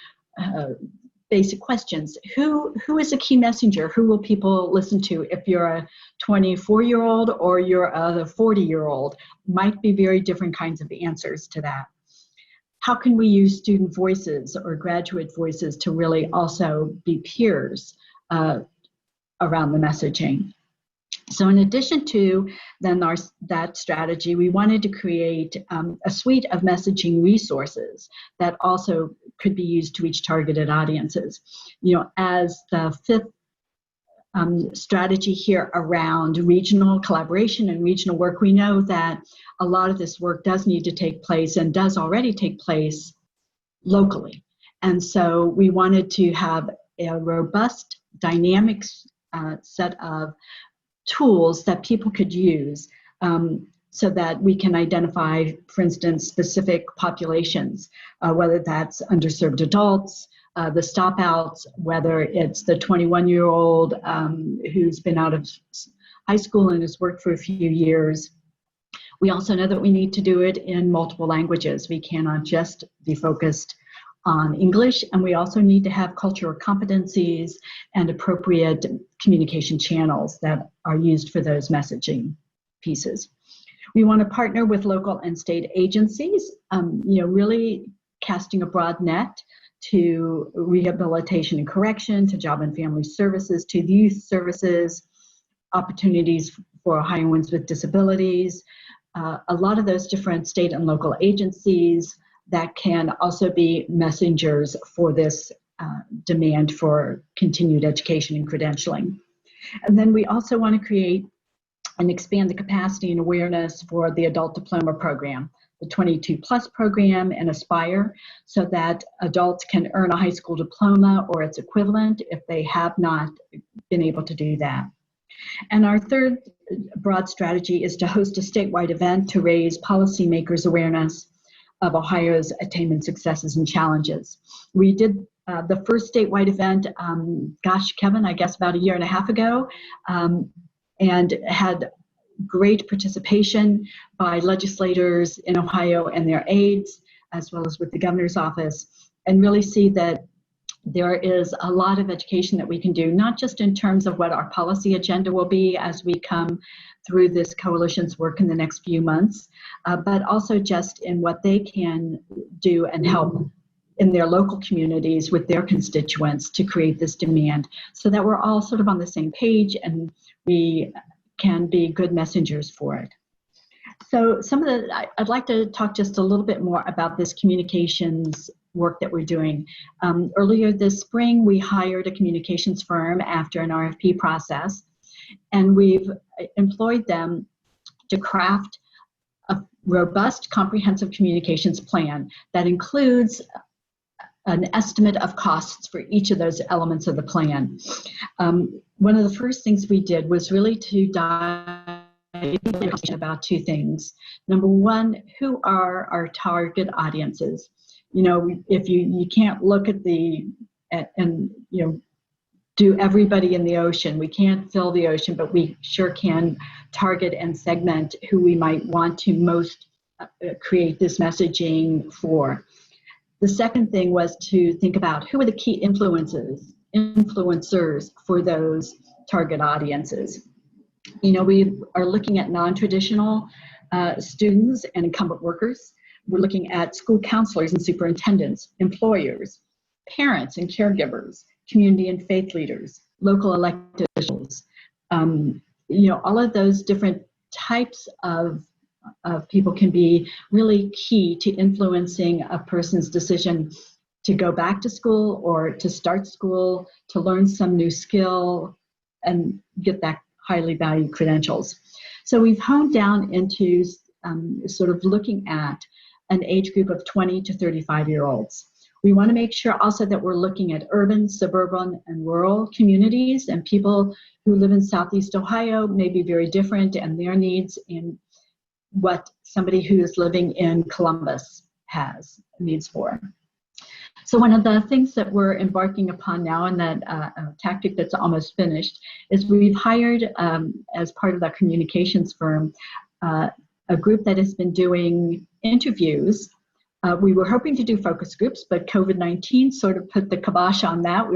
[SPEAKER 5] basic questions. Who is a key messenger? Who will people listen to? If you're a 24-year-old or you're a 40-year-old, might be very different kinds of answers to that. How can we use student voices or graduate voices to really also be peers around the messaging? So in addition to then that strategy, we wanted to create a suite of messaging resources that also could be used to reach targeted audiences. As the fifth strategy here around regional collaboration and regional work, we know that a lot of this work does need to take place and does already take place locally. And so we wanted to have a robust, dynamic set of tools that people could use so that we can identify, for instance, specific populations, whether that's underserved adults, the stop outs, whether it's the 21-year-old who's been out of high school and has worked for a few years. We also know that we need to do it in multiple languages. We cannot just be focused on English, and we also need to have cultural competencies and appropriate communication channels that are used for those messaging pieces. We want to partner with local and state agencies, really casting a broad net to rehabilitation and correction, to job and family services, to youth services, opportunities for Ohioans with disabilities, a lot of those different state and local agencies that can also be messengers for this demand for continued education and credentialing. And then we also want to create and expand the capacity and awareness for the adult diploma program, the 22 plus program and Aspire, so that adults can earn a high school diploma or its equivalent if they have not been able to do that. And our third broad strategy is to host a statewide event to raise policymakers' awareness of Ohio's attainment successes and challenges. We did the first statewide event, Kevin, I guess about a year and a half ago, and had great participation by legislators in Ohio and their aides, as well as with the governor's office, and really see that there is a lot of education that we can do, not just in terms of what our policy agenda will be as we come through this coalition's work in the next few months, but also just in what they can do and help in their local communities with their constituents to create this demand, so that we're all sort of on the same page and we can be good messengers for it. So I'd like to talk just a little bit more about this communications work that we're doing. Earlier this spring, we hired a communications firm after an RFP process, and we've employed them to craft a robust, comprehensive communications plan that includes an estimate of costs for each of those elements of the plan. One of the first things we did was really to dive about two things. Number one, who are our target audiences? If you can't look at do everybody in the ocean. We can't fill the ocean, but we sure can target and segment who we might want to most create this messaging for. The second thing was to think about who are the key influencers for those target audiences. We are looking at non-traditional students and incumbent workers. We're looking at school counselors and superintendents, employers, parents and caregivers, community and faith leaders, local elected officials. All of those different types of people can be really key to influencing a person's decision to go back to school or to start school, to learn some new skill and get that highly valued credentials. So we've honed down into sort of looking at an age group of 20 to 35-year-olds. We want to make sure also that we're looking at urban, suburban, and rural communities, and people who live in Southeast Ohio may be very different, and their needs in what somebody who is living in Columbus has needs for. So one of the things that we're embarking upon now, and that tactic that's almost finished, is we've hired, as part of the communications firm, a group that has been doing interviews. We were hoping to do focus groups, but COVID-19 sort of put the kibosh on that.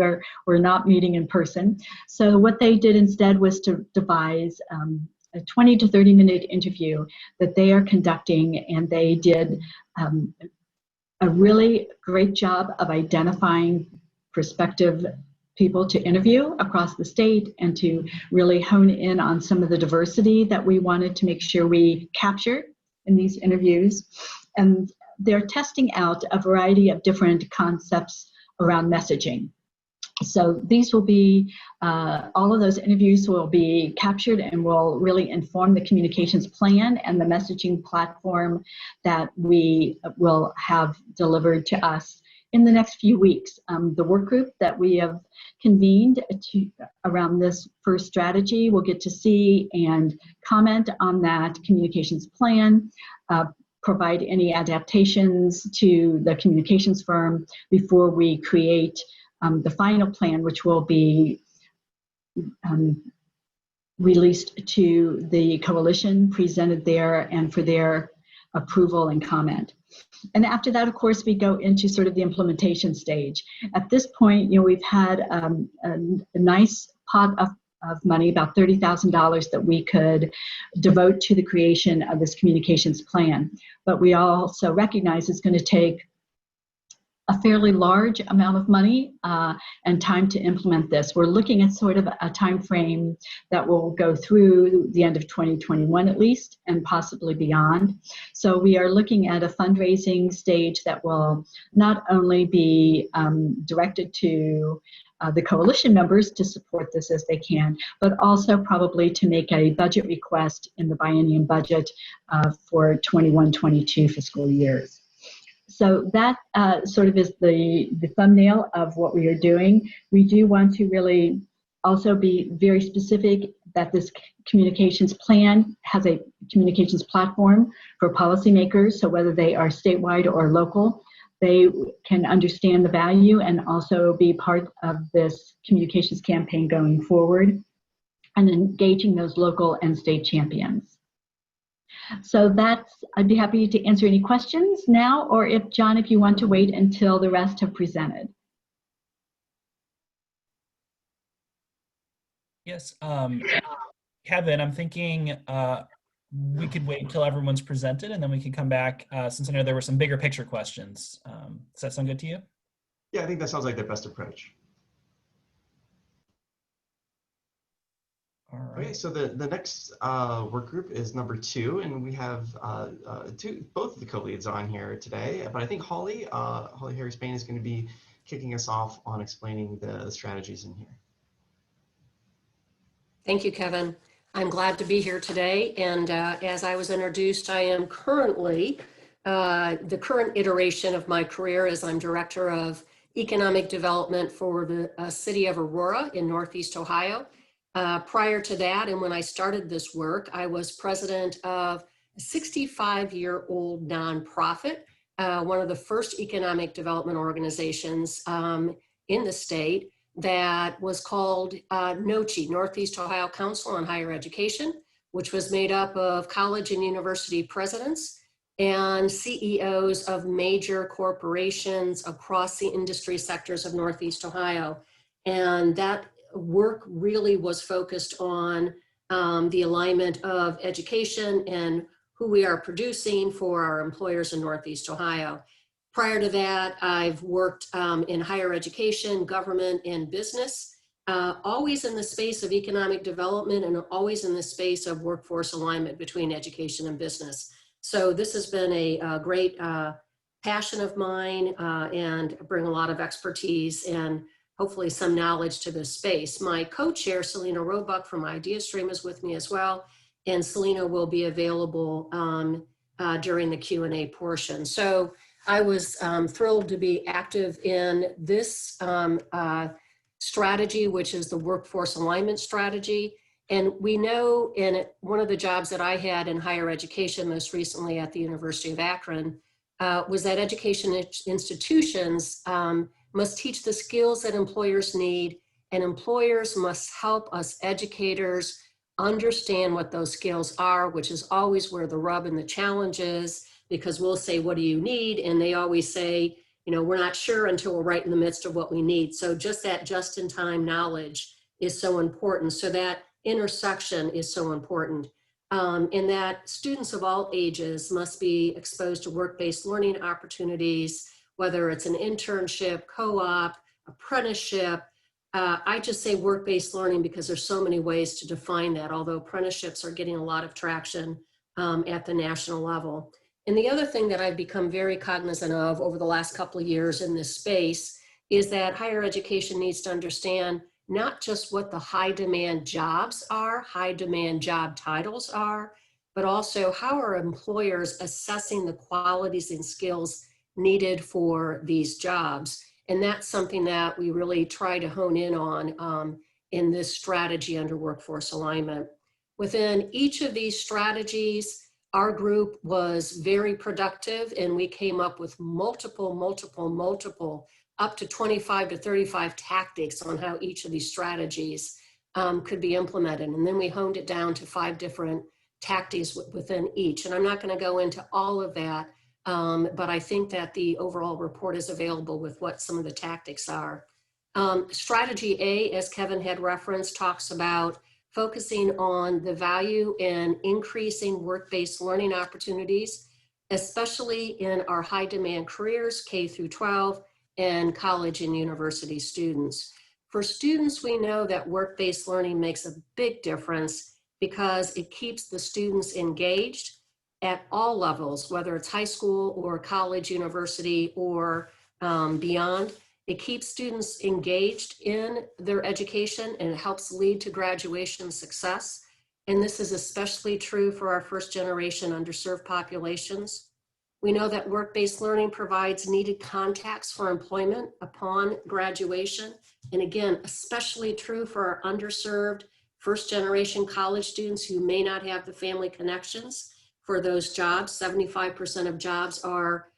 [SPEAKER 5] We're not meeting in person. So what they did instead was to devise a 20 to 30 minute interview that they are conducting, and they did a really great job of identifying prospective people to interview across the state and to really hone in on some of the diversity that we wanted to make sure we captured in these interviews. And they're testing out a variety of different concepts around messaging. So these will be, all of those interviews will be captured and will really inform the communications plan and the messaging platform that we will have delivered to us in the next few weeks. The work group that we have convened around this first strategy will get to see and comment on that communications plan, provide any adaptations to the communications firm before we create the final plan, which will be released to the coalition, presented there, and for their approval and comment. And after that, of course, we go into sort of the implementation stage. At this point, we've had a nice pot of money, about $30,000, that we could devote to the creation of this communications plan. But we also recognize it's going to take a fairly large amount of money and time to implement this. We're looking at sort of a time frame that will go through the end of 2021 at least, and possibly beyond. So we are looking at a fundraising stage that will not only be directed to the coalition members to support this as they can, but also probably to make a budget request in the biennium budget for 21-22 fiscal years. So that sort of is the thumbnail of what we are doing. We do want to really also be very specific that this communications plan has a communications platform for policymakers. So whether they are statewide or local, they can understand the value and also be part of this communications campaign going forward and engaging those local and state champions. So I'd be happy to answer any questions now, or if, John, if you want to wait until the rest have presented.
[SPEAKER 1] Yes, Kevin, I'm thinking we could wait until everyone's presented and then we can come back since I know there were some bigger picture questions. Does that sound good to you?
[SPEAKER 4] Yeah, I think that sounds like the best approach.
[SPEAKER 1] All right.
[SPEAKER 4] Okay, so the next work group is number 2, and we have both of the co-leads on here today. But I think Holly Harris-Payne is going to be kicking us off on explaining the strategies in here.
[SPEAKER 6] Thank you, Kevin. I'm glad to be here today. And as I was introduced, I am currently the current iteration of my career as I'm Director of Economic Development for the city of Aurora in Northeast Ohio. Prior to that, and when I started this work, I was president of a 65-year-old nonprofit, one of the first economic development organizations in the state that was called NOCHI, Northeast Ohio Council on Higher Education, which was made up of college and university presidents and CEOs of major corporations across the industry sectors of Northeast Ohio. And that work really was focused on the alignment of education and who we are producing for our employers in Northeast Ohio. Prior to that, I've worked in higher education, government, and business, always in the space of economic development and always in the space of workforce alignment between education and business. So this has been a great passion of mine and bring a lot of expertise and hopefully some knowledge to this space. My co-chair, Selena Roebuck from IdeaStream, is with me as well, and Selena will be available during the Q&A portion. So I was thrilled to be active in this strategy, which is the workforce alignment strategy. And we know in one of the jobs that I had in higher education, most recently at the University of Akron, was that education institutions must teach the skills that employers need, and employers must help us educators understand what those skills are, which is always where the rub and the challenge is, because we'll say, what do you need? And they always say, you know, we're not sure until we're right in the midst of what we need. So just that just-in-time knowledge is so important. So that intersection is so important. In that students of all ages must be exposed to work-based learning opportunities, whether it's an internship, co-op, apprenticeship. I just say work-based learning because there's so many ways to define that, although apprenticeships are getting a lot of traction at the national level. And the other thing that I've become very cognizant of over the last couple of years in this space is that higher education needs to understand not just what the high demand jobs are, high demand job titles are, but also how are employers assessing the qualities and skills needed for these jobs. And that's something that we really try to hone in on in this strategy under workforce alignment. Within each of these strategies, our group was very productive, and we came up with multiple, up to 25 to 35 tactics on how each of these strategies could be implemented. And then we honed it down to 5 different tactics within each. And I'm not going to go into all of that, but I think that the overall report is available with what some of the tactics are. Strategy A, as Kevin had referenced, talks about focusing on the value in increasing work-based learning opportunities, especially in our high demand careers, K through 12, and college and university students. For students, we know that work-based learning makes a big difference because it keeps the students engaged at all levels, whether it's high school or college, university, or beyond. It keeps students engaged in their education, and it helps lead to graduation success. And this is especially true for our first generation underserved populations. We know that work-based learning provides needed contacts for employment upon graduation. And again, especially true for our underserved first generation college students who may not have the family connections for those jobs. 75% of jobs are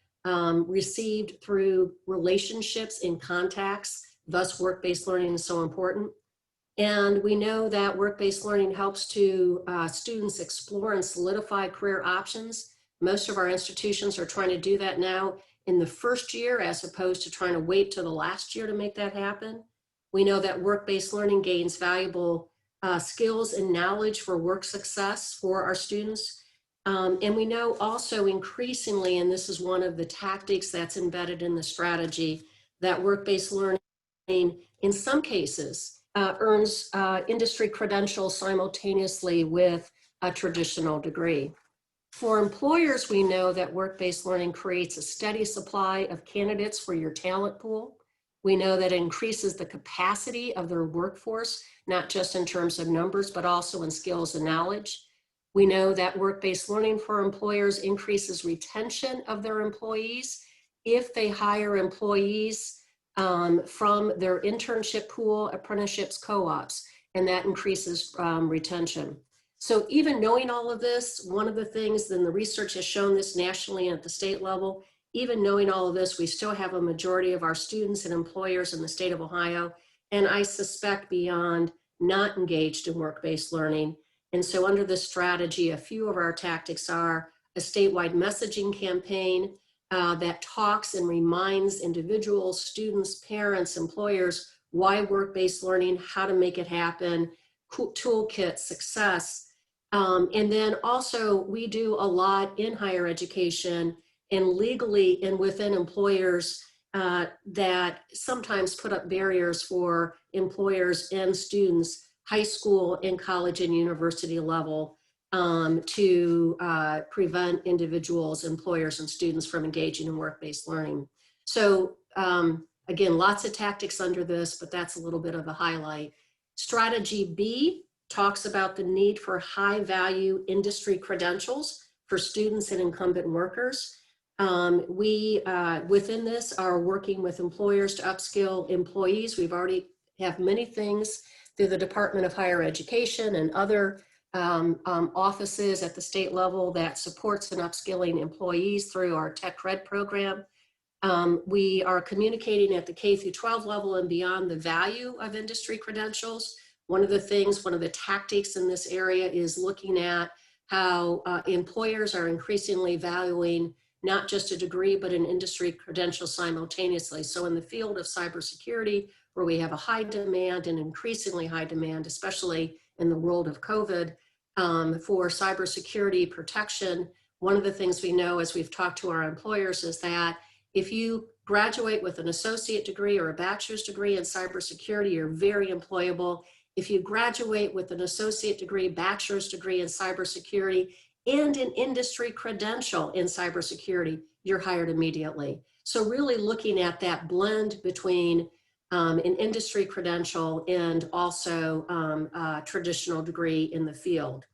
[SPEAKER 6] received through relationships and contacts. Thus, work-based learning is so important. And we know that work-based learning helps to students explore and solidify career options. Most of our institutions are trying to do that now in the first year, as opposed to trying to wait till the last year to make that happen. We know that work-based learning gains valuable skills and knowledge for work success for our students. And we know also increasingly, and this is one of the tactics that's embedded in the strategy, that work-based learning in some cases earns industry credentials simultaneously with a traditional degree. For employers, we know that work-based learning creates a steady supply of candidates for your talent pool. We know that it increases the capacity of their workforce, not just in terms of numbers, but also in skills and knowledge. We know that work-based learning for employers increases retention of their employees if they hire employees from their internship pool, apprenticeships, co-ops, and that increases retention. So even knowing all of this, one of the things, and the research has shown this nationally and at the state level, even knowing all of this, we still have a majority of our students and employers in the state of Ohio, and I suspect beyond, not engaged in work-based learning. And so under this strategy, a few of our tactics are a statewide messaging campaign that talks and reminds individuals, students, parents, employers, why work-based learning, how to make it happen, toolkit, success. And then also we do a lot in higher education and legally and within employers that sometimes put up barriers for employers and students, high school and college and university level, to prevent individuals, employers, and students from engaging in work-based learning. So again, lots of tactics under this, but that's a little bit of a highlight. Strategy B talks about the need for high-value industry credentials for students and incumbent workers. We, within this, are working with employers to upskill employees. We've already have many things through the Department of Higher Education and other offices at the state level that supports and upskilling employees through our Tech Cred program. We are communicating at the K through 12 level and beyond the value of industry credentials. One of the tactics in this area is looking at how employers are increasingly valuing not just a degree, but an industry credential simultaneously. So in the field of cybersecurity, where we have a high demand and increasingly high demand, especially in the world of COVID, for cybersecurity protection, one of the things we know as we've talked to our employers is that if you graduate with an associate degree or a bachelor's degree in cybersecurity, you're very employable. If you graduate with an associate degree, bachelor's degree in cybersecurity, and an industry credential in cybersecurity, you're hired immediately. So really looking at that blend between an industry credential and also a traditional degree in the field.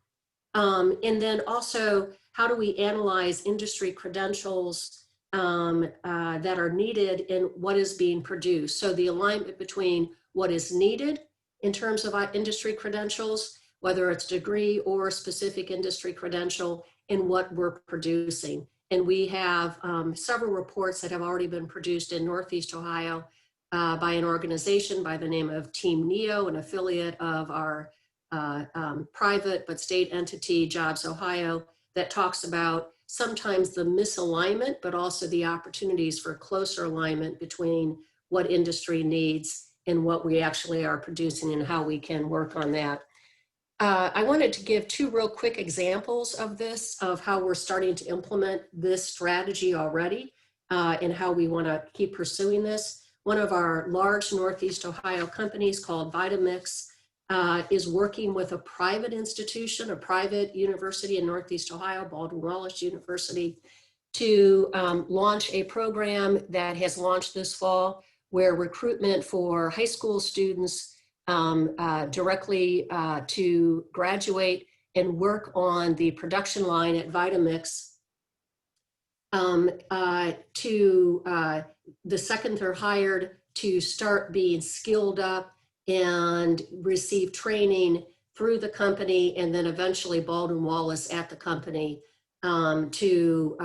[SPEAKER 6] And then also, how do we analyze industry credentials that are needed in what is being produced? So the alignment between what is needed in terms of industry credentials, whether it's degree or specific industry credential, and what we're producing. And we have several reports that have already been produced in Northeast Ohio by an organization by the name of Team NEO, an affiliate of our private but state entity, Jobs Ohio, that talks about sometimes the misalignment, but also the opportunities for closer alignment between what industry needs and what we actually are producing and how we can work on that. I wanted to give two real quick examples of this, of how we're starting to implement this strategy already and how we want to keep pursuing this. One of our large Northeast Ohio companies called Vitamix is working with a private institution, a private university in Northeast Ohio, Baldwin-Wallace University, to launch a program that has launched this fall, where recruitment for high school students directly to graduate and work on the production line at Vitamix the second they're hired to start being skilled up and receive training through the company, and then eventually Baldwin-Wallace at the company to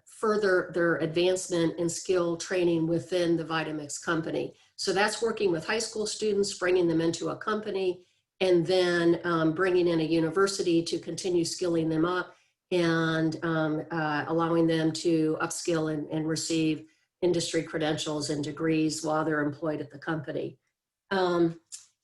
[SPEAKER 6] further their advancement and skill training within the Vitamix company. So that's working with high school students, bringing them into a company, and then bringing in a university to continue skilling them up and allowing them to upskill and receive industry credentials and degrees while they're employed at the company. And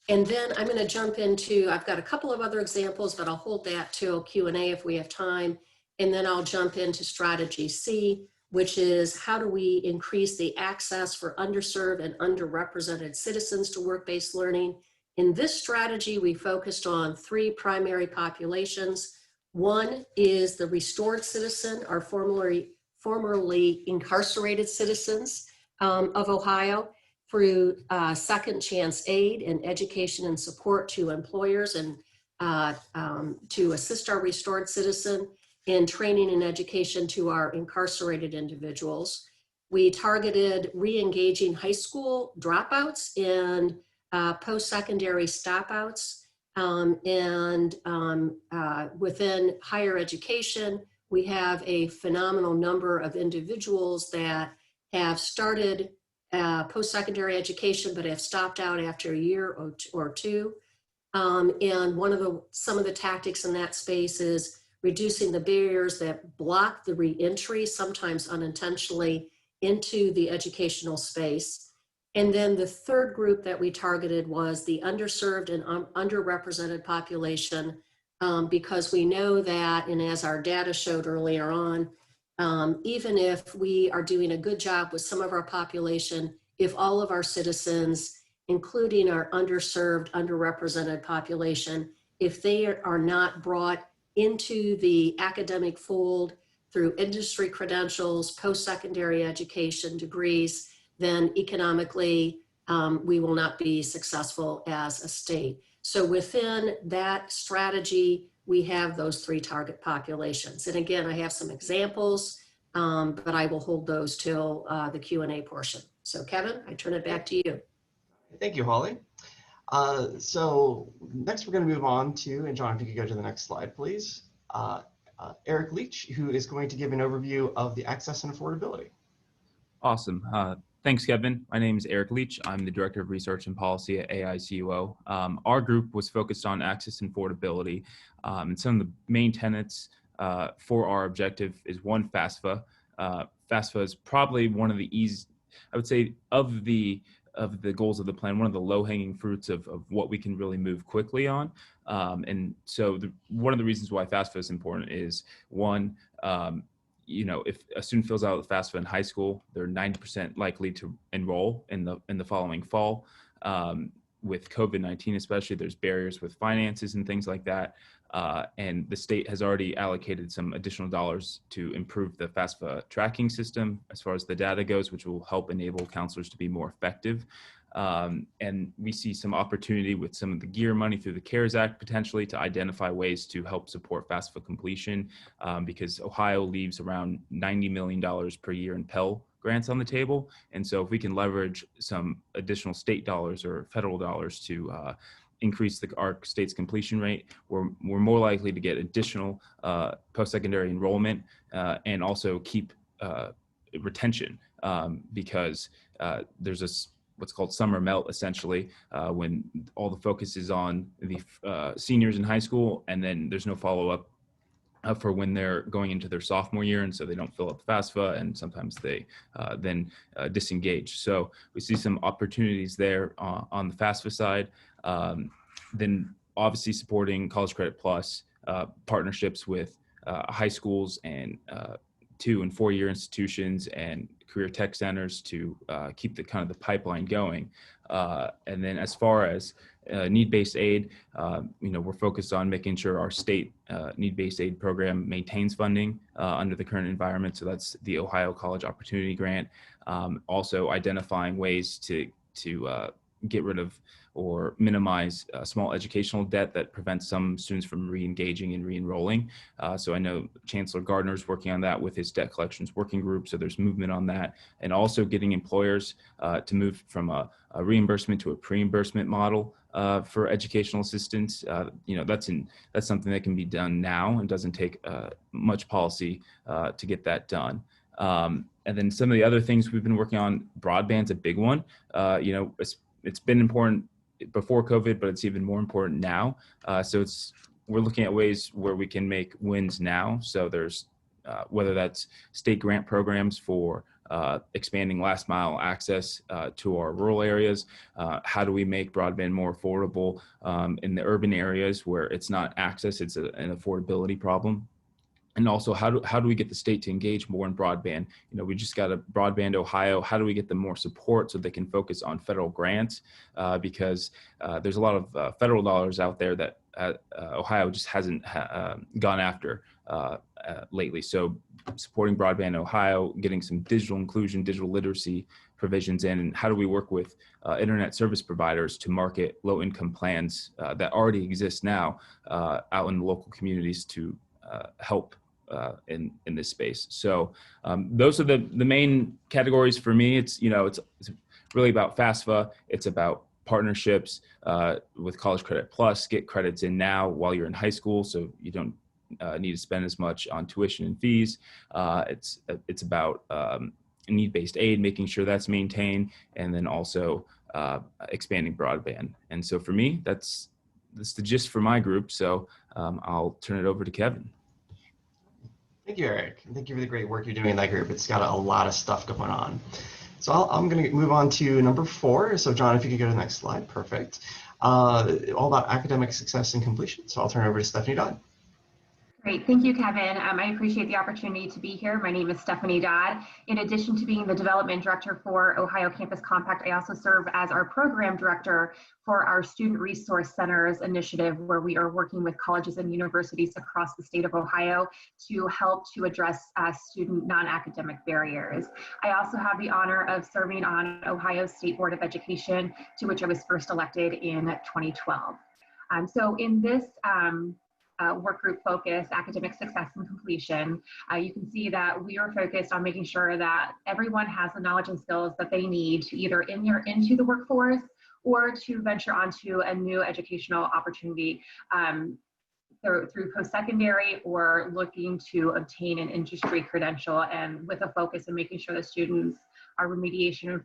[SPEAKER 6] then I'm going to jump into, I've got a couple of other examples, but I'll hold that till Q&A if we have time. And then I'll jump into strategy C, which is how do we increase the access for underserved and underrepresented citizens to work-based learning. In this strategy, we focused on three primary populations. One is the restored citizen, our formerly incarcerated citizens of Ohio, through second chance aid and education and support to employers and to assist our restored citizen in training and education to our incarcerated individuals. We targeted re-engaging high school dropouts and post-secondary stopouts. And within higher education, we have a phenomenal number of individuals that have started post-secondary education, but have stopped out after a year or two. And some of the tactics in that space is reducing the barriers that block the re-entry, sometimes unintentionally, into the educational space. And then the third group that we targeted was the underserved and underrepresented population, because we know that, and as our data showed earlier on, even if we are doing a good job with some of our population, if all of our citizens, including our underserved, underrepresented population, if they are not brought into the academic fold through industry credentials, post-secondary education degrees, then economically we will not be successful as a state. So within that strategy, we have those three target populations. And again, I have some examples, but I will hold those till the Q&A portion. So Kevin, I turn it back to you.
[SPEAKER 4] Thank you, Holly. So next we're going to move on to, and John, if you could go to the next slide, please. Eric Leach, who is going to give an overview of the access and affordability.
[SPEAKER 7] Awesome. Thanks, Kevin. My name is Eric Leach. I'm the Director of Research and Policy at AICUO. Our group was focused on access and affordability. And some of the main tenets for our objective is one, FAFSA. FAFSA is probably one of the I would say, of the goals of the plan, one of the low-hanging fruits of what we can really move quickly on. And so one of the reasons why FAFSA is important is, one, if a student fills out FAFSA in high school, they're 90% likely to enroll in the following fall. With COVID-19 especially, there's barriers with finances and things like that. And the state has already allocated some additional dollars to improve the FAFSA tracking system as far as the data goes, which will help enable counselors to be more effective. And we see some opportunity with some of the GEAR money through the CARES Act potentially to identify ways to help support FAFSA completion, because Ohio leaves around $90 million per year in Pell grants on the table. And so if we can leverage some additional state dollars or federal dollars to increase our state's completion rate, we're more likely to get additional post-secondary enrollment and also keep retention, because there's what's called summer melt, essentially, when all the focus is on the seniors in high school, and then there's no follow-up for when they're going into their sophomore year, and so they don't fill up FAFSA, and sometimes they then disengage. So we see some opportunities there on the FAFSA side. Then obviously supporting College Credit Plus partnerships with high schools and 2- and 4-year institutions and career tech centers to keep the pipeline going. And then as far as need-based aid, we're focused on making sure our state need-based aid program maintains funding under the current environment. So that's the Ohio College Opportunity Grant. Also identifying ways to get rid of or minimize small educational debt that prevents some students from re-engaging and re-enrolling. So I know Chancellor Gardner's working on that with his debt collections working group, so there's movement on that. And also getting employers to move from a reimbursement to a pre-reimbursement model for educational assistance. That's something that can be done now and doesn't take much policy to get that done. And then some of the other things we've been working on, broadband's a big one. It's been important before COVID, but it's even more important now. So we're looking at ways where we can make wins now. So there's whether that's state grant programs for expanding last mile access to our rural areas. How do we make broadband more affordable in the urban areas where it's not access, it's an affordability problem? And also, how do we get the state to engage more in broadband? We just got a Broadband Ohio. How do we get them more support so they can focus on federal grants? Because there's a lot of federal dollars out there that Ohio just hasn't gone after lately. So supporting Broadband Ohio, getting some digital inclusion, digital literacy provisions in, and how do we work with internet service providers to market low-income plans that already exist now out in the local communities to help in this space. So those are the main categories for me. It's really about FAFSA. It's about partnerships with College Credit Plus. Get credits in now while you're in high school, so you don't need to spend as much on tuition and fees. It's about need-based aid, making sure that's maintained, and then also expanding broadband. And so for me, that's the gist for my group. So I'll turn it over to Kevin.
[SPEAKER 4] Thank you, Eric. And thank you for the great work you're doing in that group. It's got a lot of stuff going on. So I'm going to move on to number 4. So John, if you could go to the next slide. Perfect. All about academic success and completion. So I'll turn it over to Stephanie Dodd.
[SPEAKER 8] Great, thank you, Kevin. I appreciate the opportunity to be here. My name is Stephanie Dodd. In addition to being the development director for Ohio Campus Compact, I also serve as our program director for our Student Resource Centers initiative, where we are working with colleges and universities across the state of Ohio to help to address student non-academic barriers. I also have the honor of serving on Ohio State Board of Education, to which I was first elected in 2012. So in this work group focus, academic success and completion, you can see that we are focused on making sure that everyone has the knowledge and skills that they need to either enter into the workforce or to venture onto a new educational opportunity through post-secondary, or looking to obtain an industry credential, and with a focus on making sure that students are remediation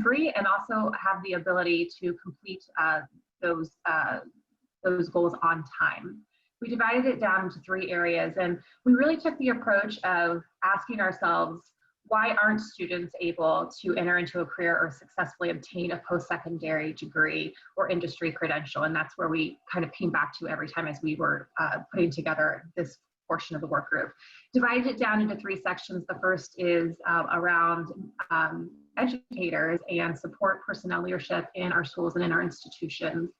[SPEAKER 8] free and also have the ability to complete those goals on time. We divided it down into 3 areas, and we really took the approach of asking ourselves, why aren't students able to enter into a career or successfully obtain a post-secondary degree or industry credential? And that's where we kind of came back to every time as we were putting together this portion of the work group. Divided it down into 3 sections. The first is around educators and support personnel leadership in our schools and in our institutions.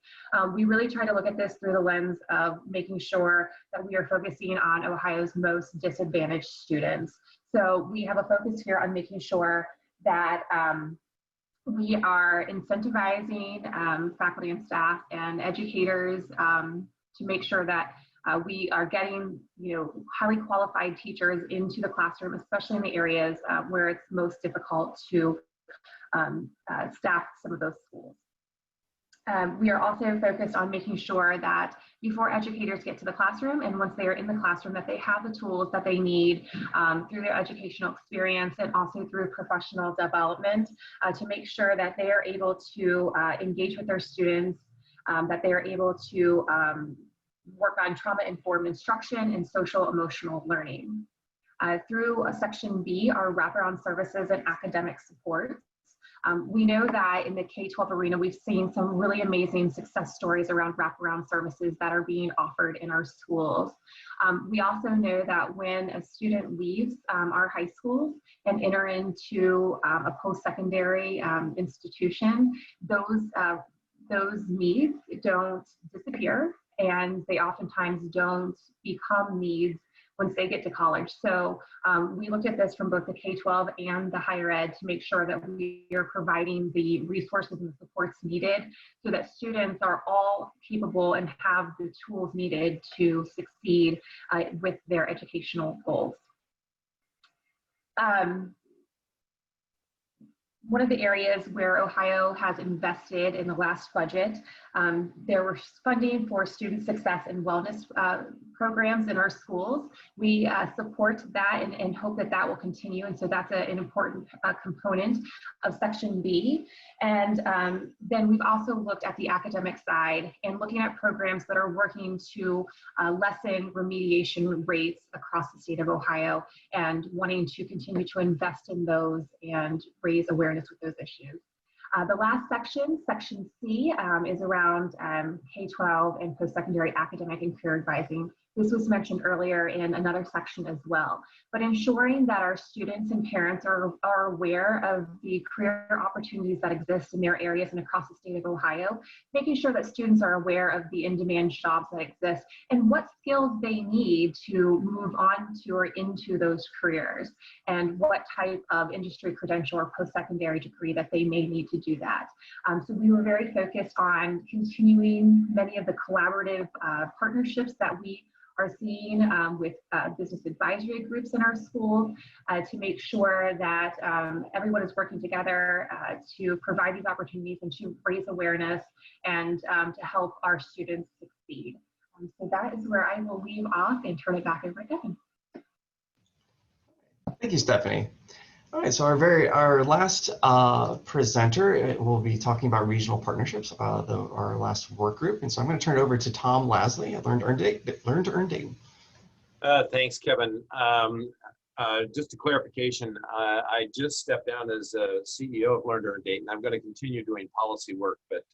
[SPEAKER 8] We really try to look at this through the lens of making sure that we are focusing on Ohio's most disadvantaged students. So we have a focus here on making sure that we are incentivizing faculty and staff and educators to make sure that we are getting, highly qualified teachers into the classroom, especially in the areas where it's most difficult to staff some of those schools. We are also focused on making sure that before educators get to the classroom, and once they are in the classroom, that they have the tools that they need through their educational experience and also through professional development to make sure that they are able to engage with their students, that they are able to work on trauma-informed instruction and social emotional learning. Through Section B, our wraparound services and academic support. We know that in the K-12 arena, we've seen some really amazing success stories around wraparound services that are being offered in our schools. We also know that when a student leaves our high schools and enter into a post-secondary institution, those needs don't disappear, and they oftentimes don't become needs once they get to college. So we looked at this from both the K-12 and the higher ed to make sure that we are providing the resources and the supports needed so that students are all capable and have the tools needed to succeed with their educational goals. One of the areas where Ohio has invested in the last budget, there was funding for student success and wellness programs in our schools. We support that and hope that that will continue. And so that's an important component of Section B. And then we've also looked at the academic side and looking at programs that are working to lessen remediation rates across the state of Ohio and wanting to continue to invest in those and raise awareness with those issues. The last section, Section C, is around K-12 and post-secondary academic and career advising. This was mentioned earlier in another section as well. But ensuring that our students and parents are aware of the career opportunities that exist in their areas and across the state of Ohio, making sure that students are aware of the in-demand jobs that exist and what skills they need to move on to or into those careers, and what type of industry credential or post-secondary degree that they may need to do that. So we were very focused on continuing many of the collaborative partnerships that we are seeing with business advisory groups in our schools to make sure that everyone is working together to provide these opportunities and to raise awareness and to help our students succeed. So that is where I will leave off and turn it back over to Kevin.
[SPEAKER 4] Thank you, Stephanie. All right, so our last presenter will be talking about regional partnerships, our last work group. And so I'm going to turn it over to Tom Lasley at Learn to Earn Dayton.
[SPEAKER 9] Thanks, Kevin. Just a clarification, I just stepped down as CEO of Learn to Earn Dayton. I'm going to continue doing policy work, but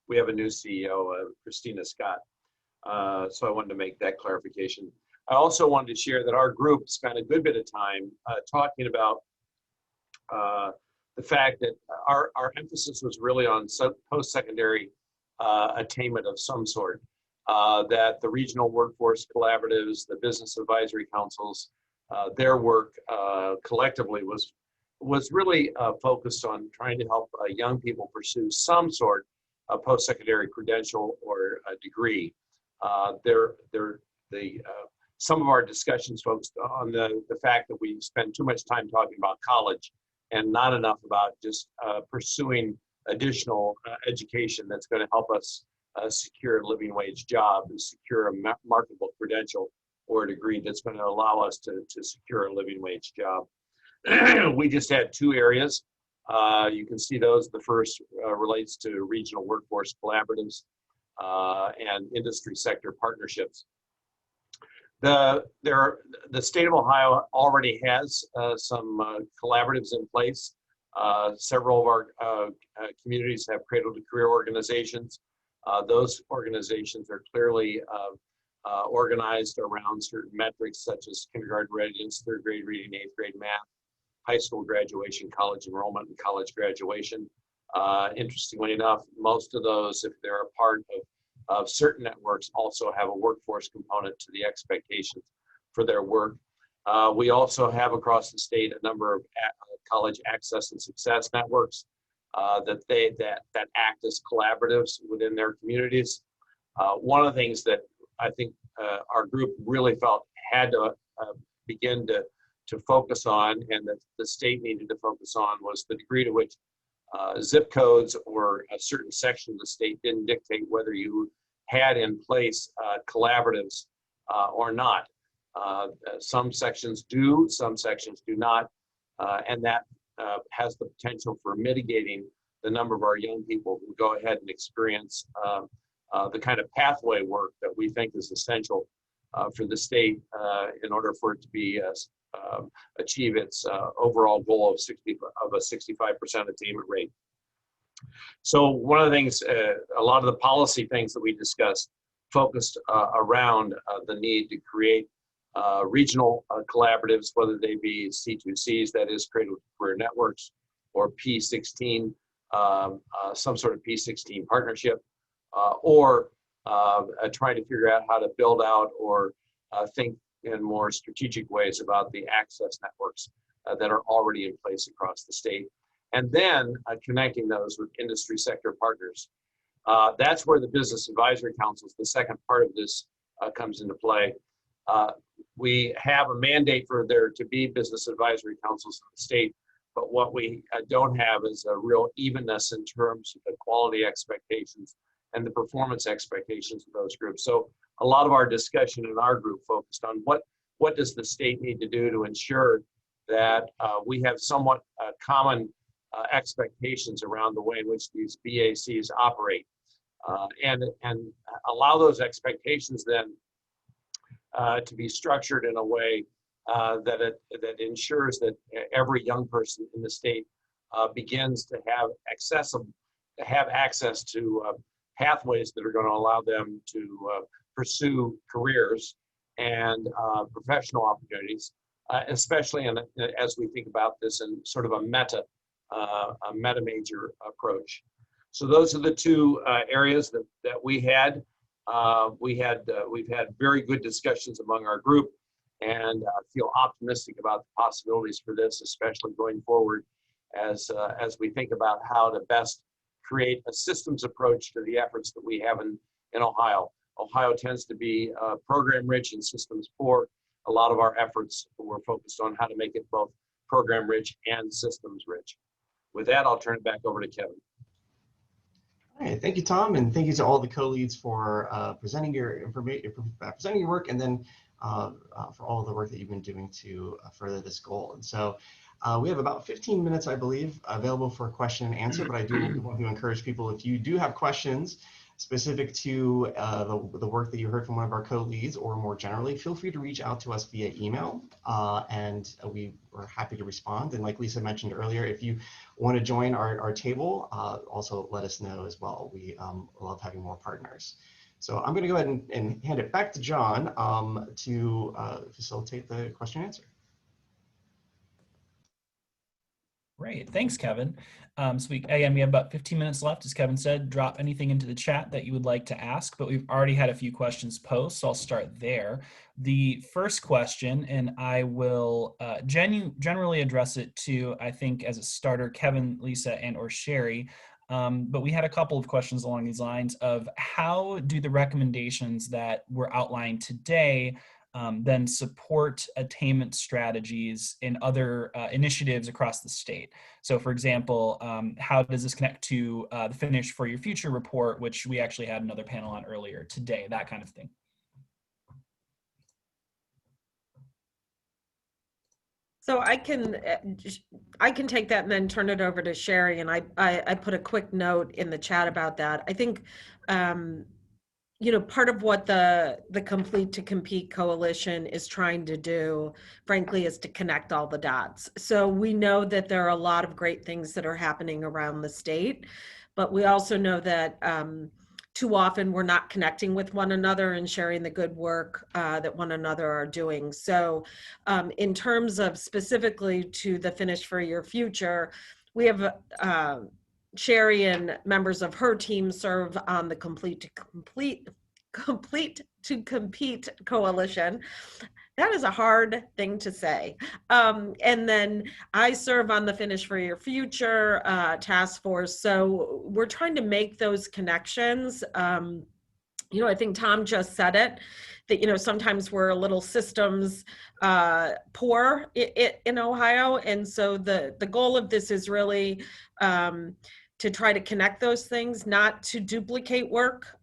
[SPEAKER 9] we have a new CEO, Christina Scott. So I wanted to make that clarification. I also wanted to share that our group spent a good bit of time talking about the fact that our emphasis was really on post-secondary attainment of some sort, that the regional workforce collaboratives, the business advisory councils, their work collectively was really focused on trying to help young people pursue some sort of post-secondary credential or a degree. Some of our discussions focused on the fact that we spend too much time talking about college and not enough about just pursuing additional education that's going to help us secure a living wage job and secure a marketable credential or a degree that's going to allow us to secure a living wage job. We just had 2 areas. You can see those. The first relates to regional workforce collaboratives and industry sector partnerships. The state of Ohio already has some collaboratives in place. Several of our communities have cradle to career organizations. Those organizations are clearly organized around certain metrics such as kindergarten readiness, 3rd grade reading, 8th grade math, high school graduation, college enrollment, and college graduation. Interestingly enough, most of those, if they're a part of certain networks, also have a workforce component to the expectations for their work. We also have across the state a number of college access and success networks that act as collaboratives within their communities. One of the things that I think our group really felt had to begin to focus on, and that the state needed to focus on, was the degree to which zip codes or a certain section of the state didn't dictate whether you had in place collaboratives or not. Some sections do, some sections do not, and that has the potential for mitigating the number of our young people who go ahead and experience the kind of pathway work that we think is essential for the state in order for it to be achieve its overall goal of a 65% attainment rate. So one of the things, a lot of the policy things that we discussed focused around the need to create regional collaboratives, whether they be C2Cs, that is cradle to career networks, or P16, some sort of P16 partnership, or trying to figure out how to build out or think in more strategic ways about the access networks that are already in place across the state. And then connecting those with industry sector partners. That's where the Business Advisory Councils, the second part of this, comes into play. We have a mandate for there to be business advisory councils in the state, but what we don't have is a real evenness in terms of the quality expectations and the performance expectations of those groups. So a lot of our discussion in our group focused on what does the state need to do to ensure that we have somewhat common expectations around the way in which these BACs operate, and allow those expectations then to be structured in a way that ensures that every young person in the state begins to have access to pathways that are going to allow them to pursue careers and professional opportunities, especially as we think about this in sort of a meta major approach. So those are the 2 areas that we had. We've had very good discussions among our group, and feel optimistic about the possibilities for this, especially going forward as we think about how to best create a systems approach to the efforts that we have in Ohio. Ohio tends to be program rich and systems poor. A lot of our efforts were focused on how to make it both program rich and systems rich. With that, I'll turn it back over to Kevin.
[SPEAKER 4] All right, thank you, Tom, and thank you to all the co-leads for presenting your information, presenting your work, and then for all of the work that you've been doing to further this goal. And so we have about 15 minutes, I believe, available for question and answer, but I do want to encourage people, if you do have questions specific to the work that you heard from one of our co-leads, or more generally, feel free to reach out to us via email, and we are happy to respond. And like Lisa mentioned earlier, if you want to join our table, also let us know as well. We love having more partners. So I'm going to go ahead and hand it back to John to facilitate the question and answer.
[SPEAKER 1] Great, thanks, Kevin. So we have about 15 minutes left. As Kevin said, drop anything into the chat that you would like to ask, but we've already had a few questions posed, so I'll start there. The first question, and I will generally address it to, I think, as a starter, Kevin, Lisa, and or Sherry, but we had a couple of questions along these lines of how do the recommendations that were outlined today then support attainment strategies in other initiatives across the state. So for example, how does this connect to the Finish for Your Future report, which we actually had another panel on earlier today, that kind of thing.
[SPEAKER 3] So I can take that and then turn it over to Sherry. And I put a quick note in the chat about that. I think, you know, part of what the Complete to Compete Coalition is trying to do, frankly, is to connect all the dots. So we know that there are a lot of great things that are happening around the state, but we also know that too often we're not connecting with one another and sharing the good work that one another are doing. So in terms of specifically to the Finish for Your Future, we have Sherry and members of her team serve on the Complete to Compete Coalition. That is a hard thing to say. And then I serve on the Finish for Your Future task force. So we're trying to make those connections. You know, I think Tom just said it, that, you know, sometimes we're a little systems poor in Ohio. And so the goal of this is really to try to connect those things, not to duplicate work,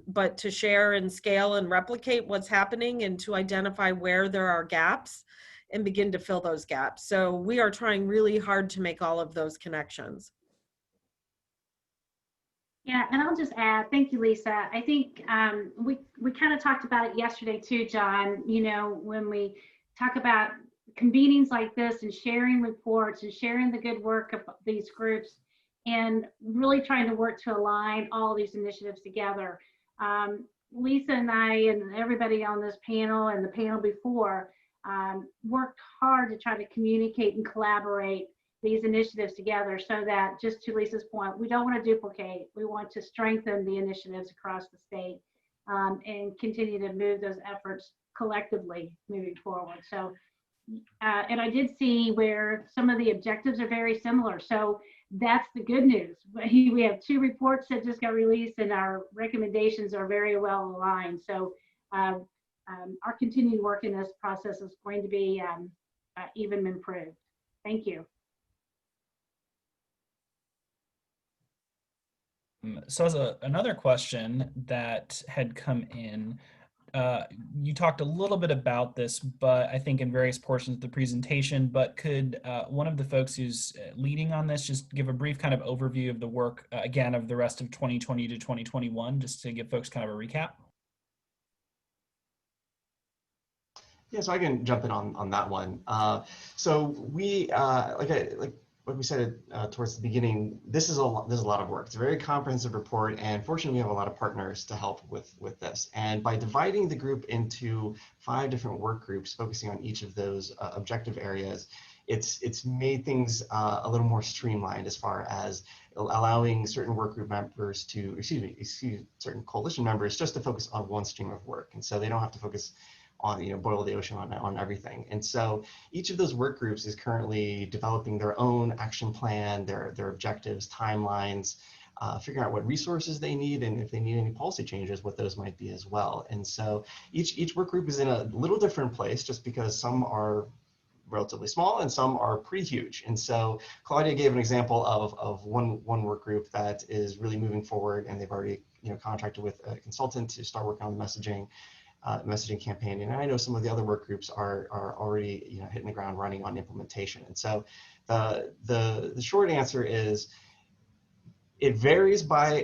[SPEAKER 3] but to share and scale and replicate what's happening and to identify where there are gaps and begin to fill those gaps. So we are trying really hard to make all of those connections.
[SPEAKER 2] Yeah, and I'll just add, thank you, Lisa. I think we kind of talked about it yesterday too, John. You know, when we talk about convenings like this and sharing reports and sharing the good work of these groups and really trying to work to align all these initiatives together. Lisa and I and everybody on this panel and the panel before worked hard to try to communicate and collaborate these initiatives together so that, just to Lisa's point, we don't want to duplicate. We want to strengthen the initiatives across the state and continue to move those efforts collectively moving forward. So, and I did see where some of the objectives are very similar. So that's the good news. We have 2 reports that just got released and our recommendations are very well aligned. So our continued work in this process is going to be even improved. Thank you.
[SPEAKER 1] So as another question that had come in, you talked a little bit about this, but I think in various portions of the presentation, but could one of the folks who's leading on this just give a brief kind of overview of the work, again, of the rest of 2020 to 2021, just to give folks kind of a recap?
[SPEAKER 4] Yeah, so I can jump in on that one. So we, like we said towards the beginning, this is a lot of work. It's a very comprehensive report, and fortunately, we have a lot of partners to help with this. And by dividing the group into 5 different work groups, focusing on each of those objective areas, it's made things a little more streamlined as far as allowing certain work group members to, certain coalition members just to focus on one stream of work, and so they don't have to focus on, you know, boil the ocean on everything. And so each of those work groups is currently developing their own action plan, their objectives, timelines, figuring out what resources they need, and if they need any policy changes, what those might be as well. And so each work group is in a little different place, just because some are relatively small and some are pretty huge. And so Claudia gave an example of one work group that is really moving forward, and they've already, you know, contracted with a consultant to start working on the messaging campaign. And I know some of the other work groups are already, you know, hitting the ground running on implementation. And so the short answer is it varies by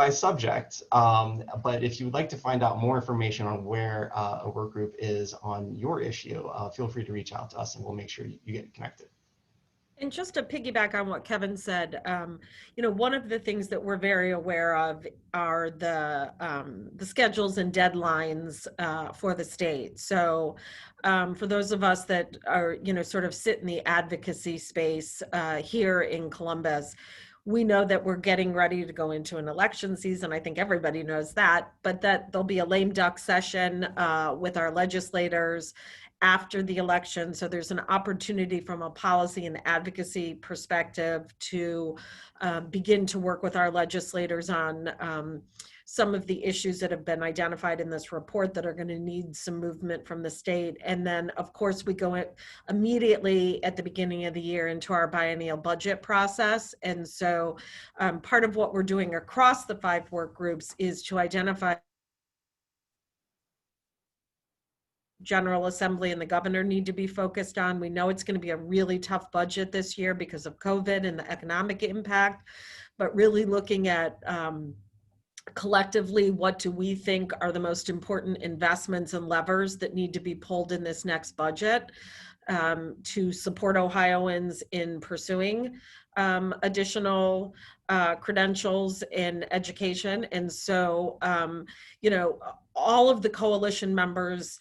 [SPEAKER 4] subject. But if you would like to find out more information on where a work group is on your issue, feel free to reach out to us and we'll make sure you get connected.
[SPEAKER 3] And just to piggyback on what Kevin said, you know, one of the things that we're very aware of are the schedules and deadlines for the state. So for those of us that are, you know, sort of sit in the advocacy space here in Columbus, we know that we're getting ready to go into an election season. I think everybody knows that, but that there'll be a lame duck session with our legislators after the election. So there's an opportunity from a policy and advocacy perspective to begin to work with our legislators on some of the issues that have been identified in this report that are going to need some movement from the state. And then, of course, we go immediately at the beginning of the year into our biennial budget process. And so part of what we're doing across the 5 work groups is to identify General Assembly and the governor need to be focused on. We know it's going to be a really tough budget this year because of COVID and the economic impact, but really looking at collectively, what do we think are the most important investments and levers that need to be pulled in this next budget to support Ohioans in pursuing additional credentials in education. And so, you know, all of the coalition members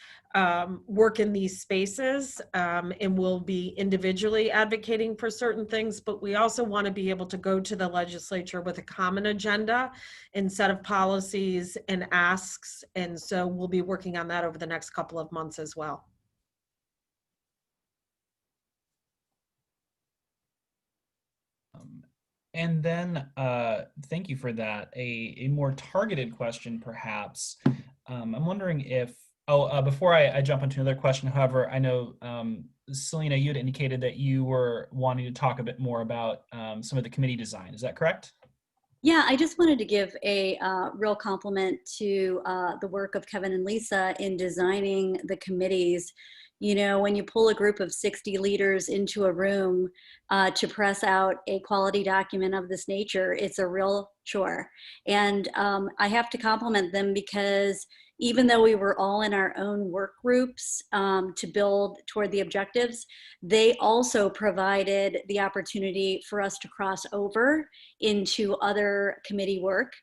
[SPEAKER 3] work in these spaces and will be individually advocating for certain things, but we also want to be able to go to the legislature with a common agenda and set of policies and asks. And so we'll be working on that over the next couple of months as well.
[SPEAKER 1] And then, thank you for that. A more targeted question, perhaps. I'm wondering if, before I jump into another question, however, I know, Selena, you had indicated that you were wanting to talk a bit more about some of the committee design. Is that correct?
[SPEAKER 10] Yeah, I just wanted to give a real compliment to the work of Kevin and Lisa in designing the committees. You know, when you pull a group of 60 leaders into a room to press out a quality document of this nature, it's a real chore. And I have to compliment them because even though we were all in our own work groups to build toward the objectives, they also provided the opportunity for us to cross over into other committee work,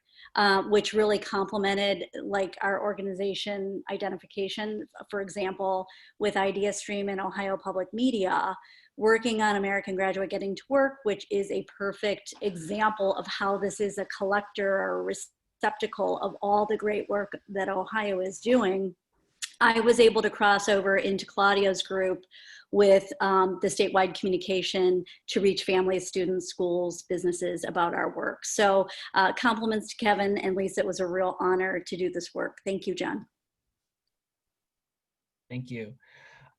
[SPEAKER 10] which really complemented like our organization identification. For example, with IdeaStream and Ohio Public Media, working on American Graduate Getting to Work, which is a perfect example of how this is a collector or receptacle of all the great work that Ohio is doing. I was able to cross over into Claudio's group with the statewide communication to reach families, students, schools, businesses about our work. So compliments to Kevin and Lisa. It was a real honor to do this work. Thank you, John.
[SPEAKER 1] Thank you.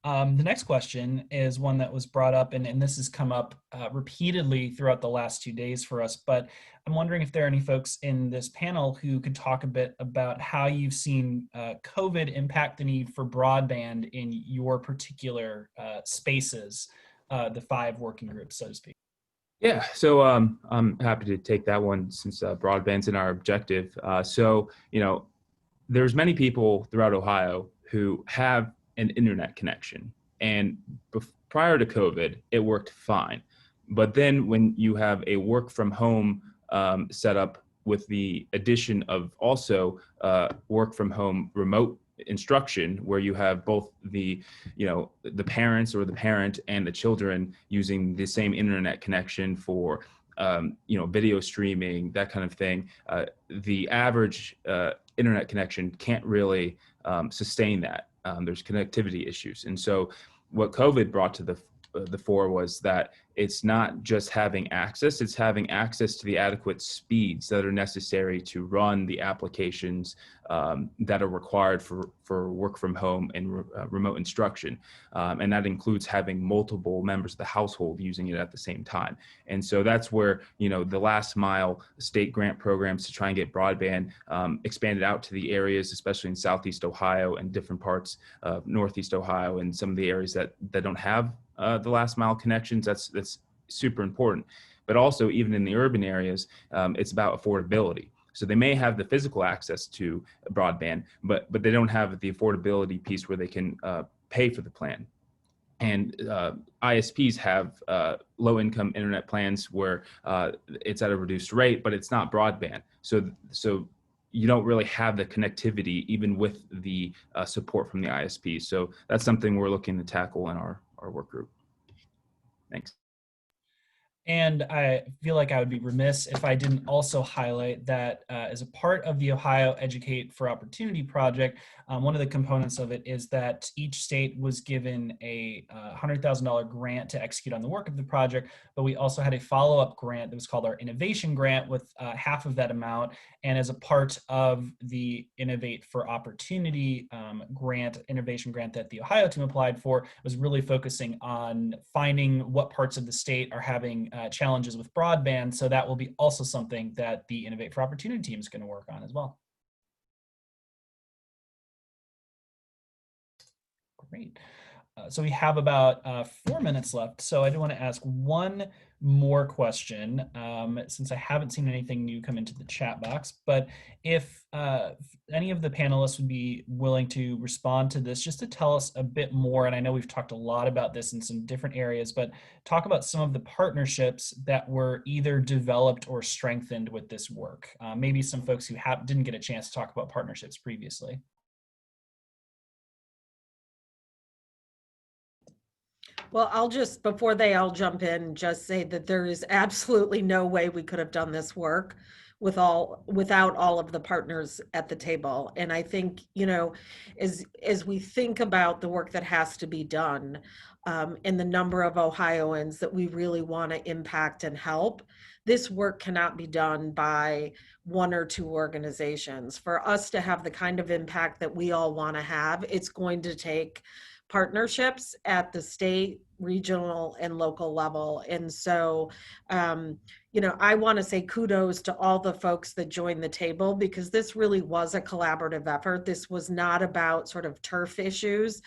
[SPEAKER 1] The next question is one that was brought up, and this has come up repeatedly throughout the last 2 days for us, but I'm wondering if there are any folks in this panel who could talk a bit about how you've seen COVID impact the need for broadband in your particular spaces, the 5 working groups, so to speak.
[SPEAKER 7] Yeah, so I'm happy to take that one since broadband's in our objective. So, you know, there's many people throughout Ohio who have an internet connection, and prior to COVID, it worked fine. But then when you have a work from home setup with the addition of also work from home remote instruction, where you have both the, you know, the parents or the parent and the children using the same internet connection for you know, video streaming, that kind of thing, the average internet connection can't really sustain that. There's connectivity issues. And so what COVID brought to the fore was that it's not just having access, it's having access to the adequate speeds that are necessary to run the applications that are required for work from home and remote instruction. And that includes having multiple members of the household using it at the same time. And so that's where, you know, the last mile state grant programs to try and get broadband expanded out to the areas, especially in Southeast Ohio and different parts of Northeast Ohio and some of the areas that don't have the last mile connections. That's super important. But also, even in the urban areas, it's about affordability. So they may have the physical access to broadband, but they don't have the affordability piece where they can pay for the plan. And ISPs have low-income internet plans where it's at a reduced rate, but it's not broadband. So you don't really have the connectivity even with the support from the ISP. So that's something we're looking to tackle in our work group. Thanks.
[SPEAKER 1] And I feel like I would be remiss if I didn't also highlight that as a part of the Ohio Educate for Opportunity project, one of the components of it is that each state was given a $100,000 grant to execute on the work of the project, but we also had a follow-up grant that was called our Innovation Grant with half of that amount. And as a part of the Innovate for Opportunity innovation grant that the Ohio team applied for, was really focusing on finding what parts of the state are having challenges with broadband. So that will be also something that the Innovate for Opportunity team is going to work on as well. Great. So we have about 4 minutes left. So I do want to ask one more question, since I haven't seen anything new come into the chat box. But if any of the panelists would be willing to respond to this, just to tell us a bit more, and I know we've talked a lot about this in some different areas, but talk about some of the partnerships that were either developed or strengthened with this work. Maybe some folks who didn't get a chance to talk about partnerships previously.
[SPEAKER 3] Well, I'll just, before they all jump in, just say that there is absolutely no way we could have done this work without all of the partners at the table. And I think, as we think about the work that has to be done, and the number of Ohioans that we really want to impact and help, this work cannot be done by one or two organizations. For us to have the kind of impact that we all want to have, it's going to take partnerships at the state, regional, and local level. And so, I want to say kudos to all the folks that joined the table, because this really was a collaborative effort. This was not about sort of turf issues.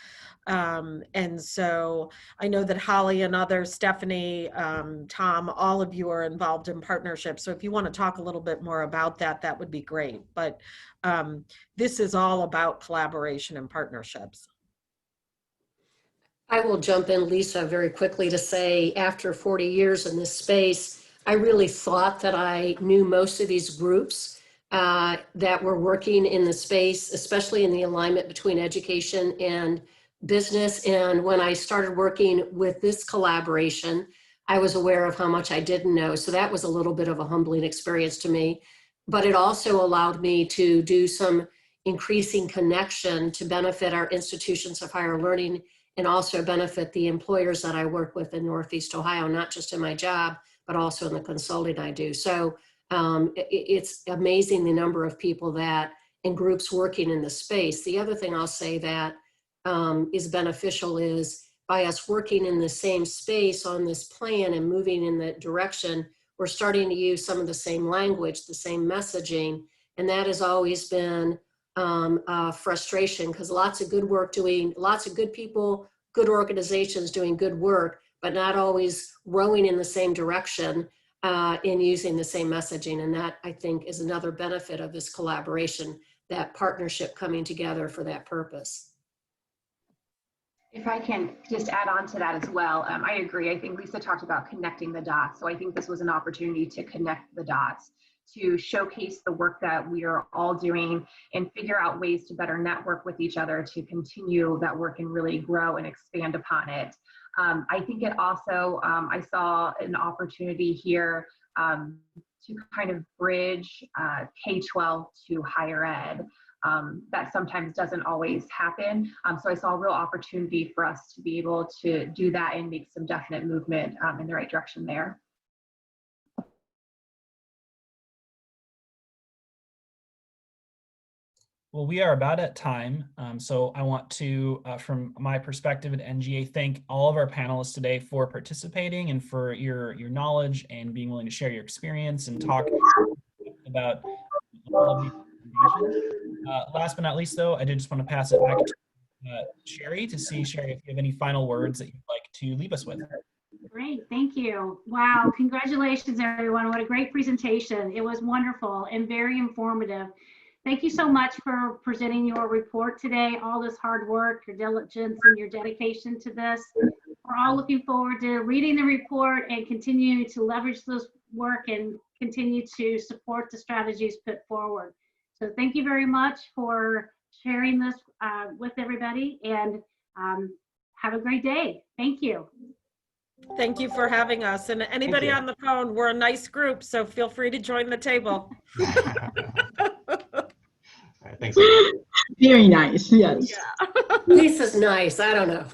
[SPEAKER 3] And so I know that Holly and others, Stephanie, Tom, all of you are involved in partnerships. So if you want to talk a little bit more about that, that would be great. But this is all about collaboration and partnerships.
[SPEAKER 6] I will jump in, Lisa, very quickly to say, after 40 years in this space, I really thought that I knew most of these groups that were working in the space, especially in the alignment between education and business. And when I started working with this collaboration, I was aware of how much I didn't know. So that was a little bit of a humbling experience to me. But it also allowed me to do some increasing connection to benefit our institutions of higher learning and also benefit the employers that I work with in Northeast Ohio, not just in my job, but also in the consulting I do. So it's amazing the number of people and groups working in the space. The other thing I'll say that is beneficial is by us working in the same space on this plan and moving in that direction, we're starting to use some of the same language, the same messaging, and that has always been frustration, because lots of good people, good organizations doing good work, but not always rowing in the same direction in using the same messaging. And that, I think, is another benefit of this collaboration, that partnership coming together for that purpose.
[SPEAKER 8] If I can just add on to that as well, I agree. I think Lisa talked about connecting the dots. So I think this was an opportunity to connect the dots, to showcase the work that we are all doing and figure out ways to better network with each other to continue that work and really grow and expand upon it. I think it also, I saw an opportunity here to kind of bridge K-12 to higher ed. That sometimes doesn't always happen. So I saw a real opportunity for us to be able to do that and make some definite movement in the right direction there.
[SPEAKER 1] Well, we are about at time. So I want to, from my perspective at NGA, thank all of our panelists today for participating and for your knowledge and being willing to share your experience and talk about all of these presentations. Last but not least, though, I did just want to pass it back to Sherry to see, Sherry, if you have any final words that you'd like to leave us with.
[SPEAKER 2] Great, thank you. Wow, congratulations, everyone. What a great presentation. It was wonderful and very informative. Thank you so much for presenting your report today, all this hard work, your diligence, and your dedication to this. We're all looking forward to reading the report and continuing to leverage this work and continue to support the strategies put forward. So thank you very much for sharing this with everybody, and have a great day. Thank you.
[SPEAKER 3] Thank you for having us. And anybody
[SPEAKER 4] you.
[SPEAKER 3] on the phone, we're a nice group, so feel free to join the table.
[SPEAKER 4] All right, thanks, everyone.
[SPEAKER 5] Very nice, yes.
[SPEAKER 3] Yeah.
[SPEAKER 6] Lisa's nice. I don't know.